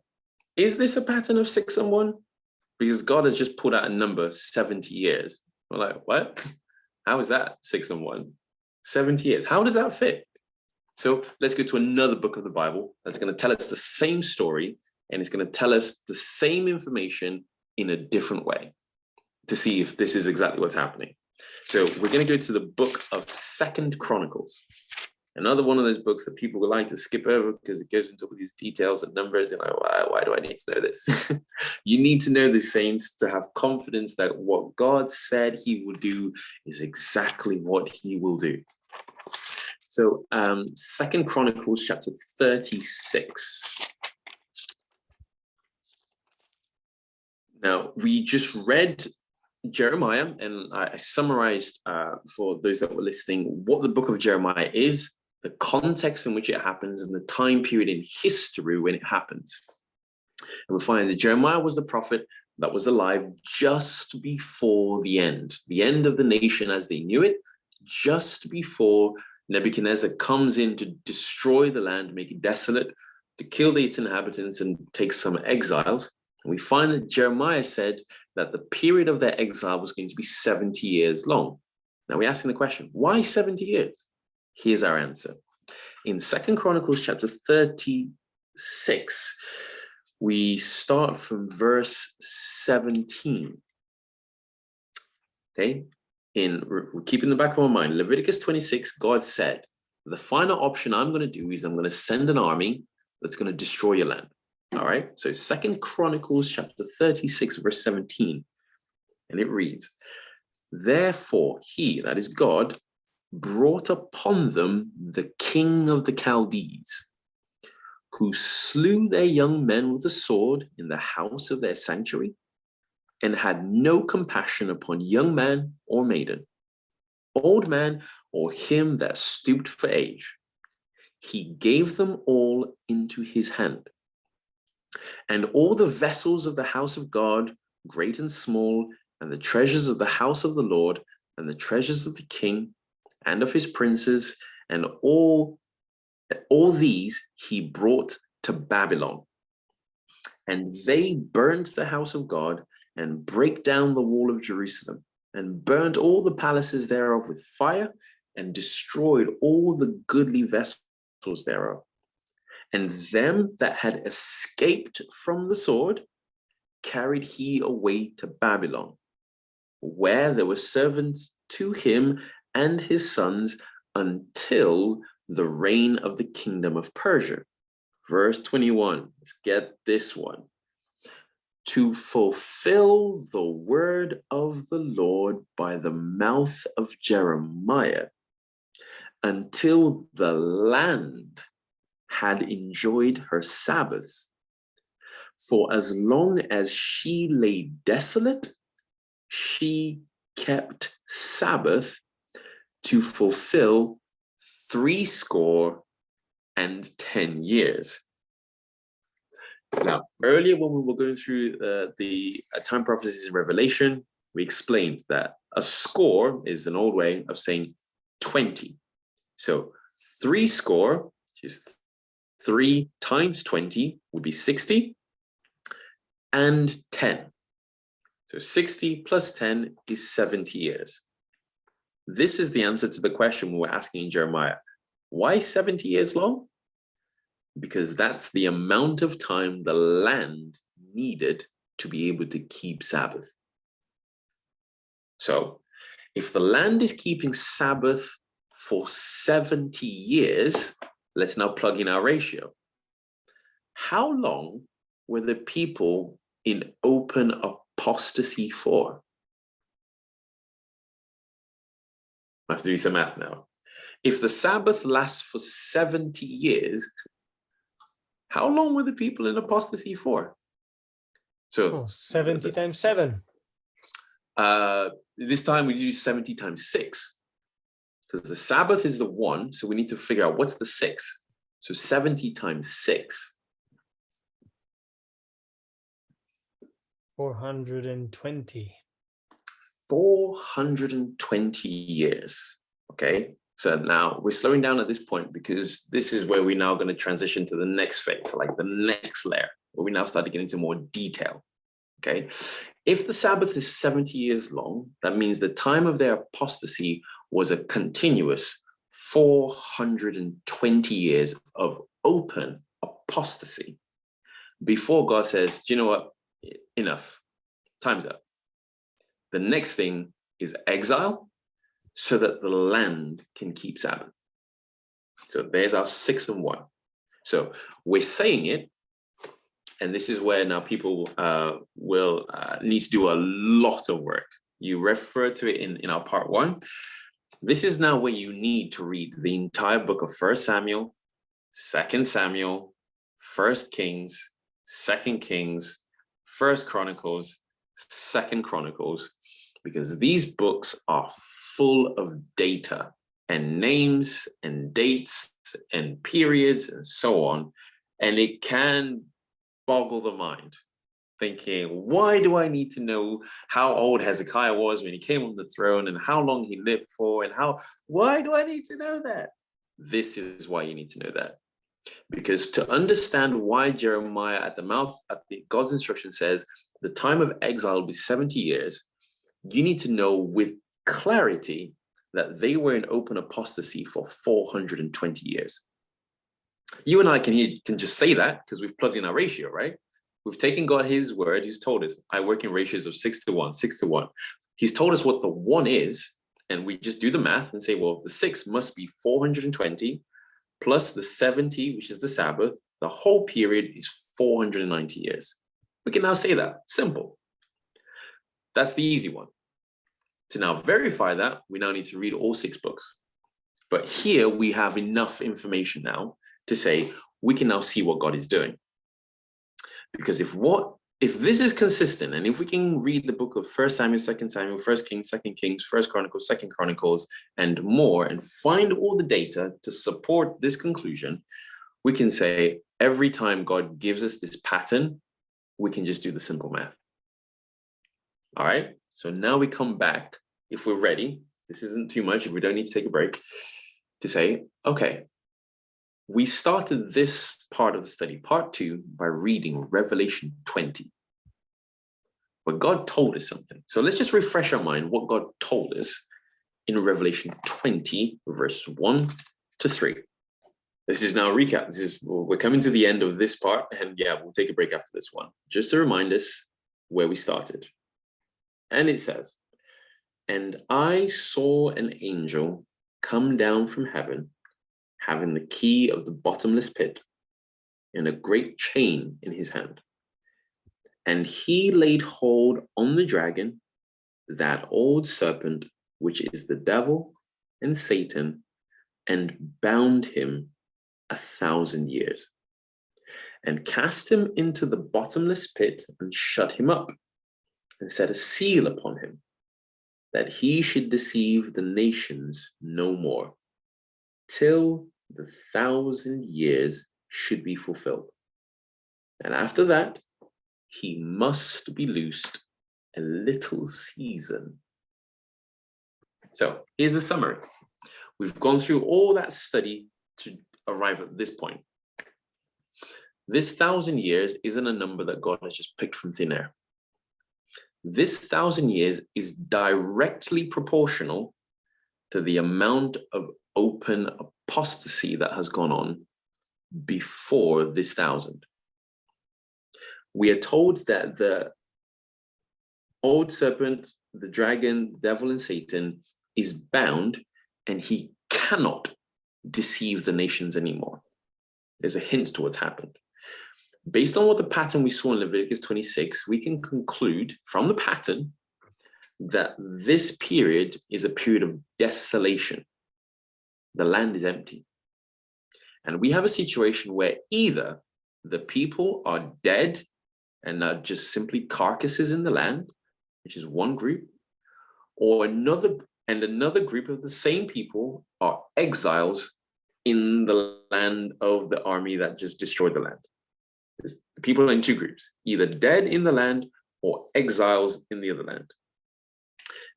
Is this a pattern of 6 and 1? Because God has just put out a number, 70 years. We're like, what? How is that 6 and 1? 70 years. How does that fit? So let's go to another book of the Bible that's going to tell us the same story, and it's going to tell us the same information in a different way to see if this is exactly what's happening. So we're going to go to the book of 2 Chronicles. Another one of those books that people would like to skip over because it goes into all these details and numbers and why do I need to know this? You need to know the saints to have confidence that what God said he will do is exactly what he will do. So 2 Chronicles chapter 36. Now, we just read Jeremiah, and I summarized for those that were listening what the book of Jeremiah is, the context in which it happens, and the time period in history when it happens. And we find that Jeremiah was the prophet that was alive just before the end of the nation as they knew it, just before Nebuchadnezzar comes in to destroy the land, make it desolate, to kill its inhabitants and take some exiles. And we find that Jeremiah said that the period of their exile was going to be 70 years long. Now we're asking the question, why 70 years? Here's our answer. In 2 Chronicles chapter 36, we start from verse 17. Okay, we're keeping the back of our mind, Leviticus 26, God said, the final option I'm going to do is I'm going to send an army that's going to destroy your land. All right, so 2 Chronicles chapter 36, verse 17, and it reads, therefore he, that is God, brought upon them the king of the Chaldees, who slew their young men with a sword in the house of their sanctuary, and had no compassion upon young man or maiden, old man or him that stooped for age. He gave them all into his hand. And all the vessels of the house of God, great and small, and the treasures of the house of the Lord, and the treasures of the king, and of his princes, and all these he brought to Babylon. And they burnt the house of God, and brake down the wall of Jerusalem, and burnt all the palaces thereof with fire, and destroyed all the goodly vessels thereof. And them that had escaped from the sword carried he away to Babylon, where there were servants to him and his sons until the reign of the kingdom of Persia. Verse 21, let's get this one. to fulfill the word of the Lord by the mouth of Jeremiah, until the land had enjoyed her Sabbaths. For as long as she lay desolate, she kept Sabbath to fulfill 70 years. Now, earlier when we were going through the time prophecies in Revelation, we explained that a score is an old way of saying 20. So 70, which is 3 times 20, would be 60, and 10. So 60 plus 10 is 70 years. This is the answer to the question we were asking in Jeremiah. Why 70 years long? Because that's the amount of time the land needed to be able to keep Sabbath. So if the land is keeping Sabbath for 70 years, let's now plug in our ratio. How long were the people in open apostasy for? I have to do some math now. If the Sabbath lasts for 70 years, how long were the people in apostasy for? So 70 times 7. This time we do 70 times 6. Because the Sabbath is the 1, so we need to figure out what's the 6. So 70 times 6. 420. 420 years. Okay. So now we're slowing down at this point because this is where we're now going to transition to the next phase, like the next layer, where we now start to get into more detail. Okay. If the Sabbath is 70 years long, that means the time of their apostasy was a continuous 420 years of open apostasy before God says, do you know what? Enough. Time's up. The next thing is exile so that the land can keep Sabbath. So there's our 6 and 1. So we're saying it, and this is where now people will need to do a lot of work. You refer to it in our part 1. This is now where you need to read the entire book of 1 Samuel, 2 Samuel, 1 Kings, 2 Kings, 1 Chronicles, 2 Chronicles, because these books are full of data and names and dates and periods and so on. And it can boggle the mind, thinking, why do I need to know how old Hezekiah was when he came on the throne and how long he lived for and why do I need to know that? This is why you need to know that. Because to understand why Jeremiah at God's instruction says the time of exile will be 70 years, you need to know with clarity that they were in open apostasy for 420 years. You and I can just say that because we've plugged in our ratio, right? We've taken God his word. He's told us, I work in ratios of 6 to 1, 6 to 1. He's told us what the 1 is, and we just do the math and say, well, the 6 must be 420 plus the 70, which is the Sabbath. The whole period is 490 years. We can now say that. Simple. That's the easy one. To now verify that, we now need to read all 6 books. But here we have enough information now to say we can now see what God is doing. Because if this is consistent, and if we can read the book of 1 Samuel, 2 Samuel, 1 Kings, 2 Kings, 1 Chronicles, 2 Chronicles, and more, and find all the data to support this conclusion, we can say every time God gives us this pattern, we can just do the simple math. All right. So now we come back, if we're ready, this isn't too much, if we don't need to take a break, to say, okay, we started this part of the study, part 2, by reading Revelation 20. But God told us something. So let's just refresh our mind what God told us in Revelation 20, verse 1 to 3. This is now a recap. We're coming to the end of this part, and yeah, we'll take a break after this one, just to remind us where we started. And it says, and I saw an angel come down from heaven, having the key of the bottomless pit and a great chain in his hand. And he laid hold on the dragon, that old serpent, which is the devil and Satan, and bound him 1,000 years, and cast him into the bottomless pit, and shut him up, and set a seal upon him, that he should deceive the nations no more, till the 1,000 years should be fulfilled. And after that, he must be loosed a little season. So here's a summary. We've gone through all that study to arrive at this point. This 1,000 years isn't a number that God has just picked from thin air. This 1,000 years is directly proportional to the amount of open apostasy that has gone on before this 1,000. We are told that the old serpent, the dragon, the devil, and Satan is bound, and he cannot deceive the nations anymore. There's a hint to what's happened. Based on what the pattern we saw in Leviticus 26, we can conclude from the pattern that this period is a period of desolation. The land is empty. And we have a situation where either the people are dead and are just simply carcasses in the land, which is one group, or another group of the same people are exiles in the land of the army that just destroyed the land. There's people in two groups, either dead in the land or exiles in the other land.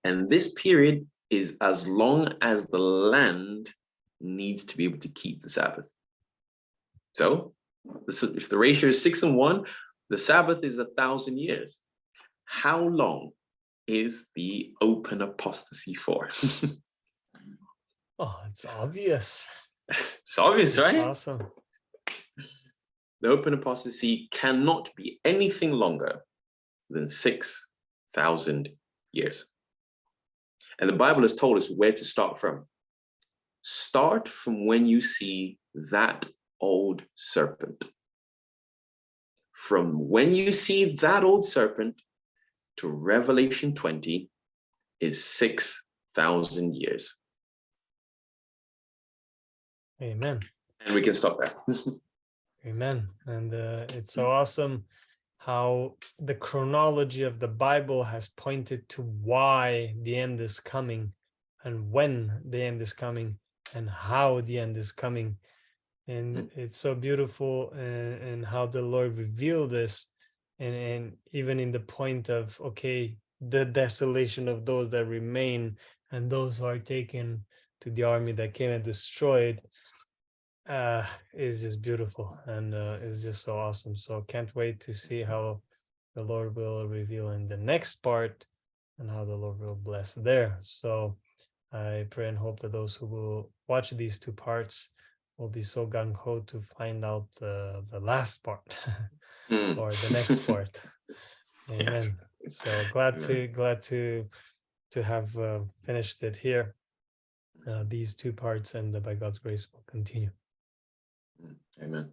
And this period is as long as the land needs to be able to keep the Sabbath. So if the ratio is 6:1, the Sabbath is 1,000 years. How long is the open apostasy for? Oh, it's obvious. It's obvious, right? Awesome. The open apostasy cannot be anything longer than 6,000 years. And the Bible has told us where to start from. Start from when you see that old serpent. From when you see that old serpent to Revelation 20 is 6,000 years. Amen. And we can stop there. Amen. And it's so awesome how the chronology of the Bible has pointed to why the end is coming, and when the end is coming, and how the end is coming. And it's so beautiful and how the Lord revealed this, and even in the point of, okay, the desolation of those that remain and those who are taken to the army that came and destroyed, is just beautiful, and it's just so awesome. So can't wait to see how the Lord will reveal in the next part and how the Lord will bless there. So I pray and hope that those who will watch these two parts will be so gung-ho to find out the last part or the next part. Amen. Yes. So glad to have finished it here. These two parts, and by God's grace will continue. Amen.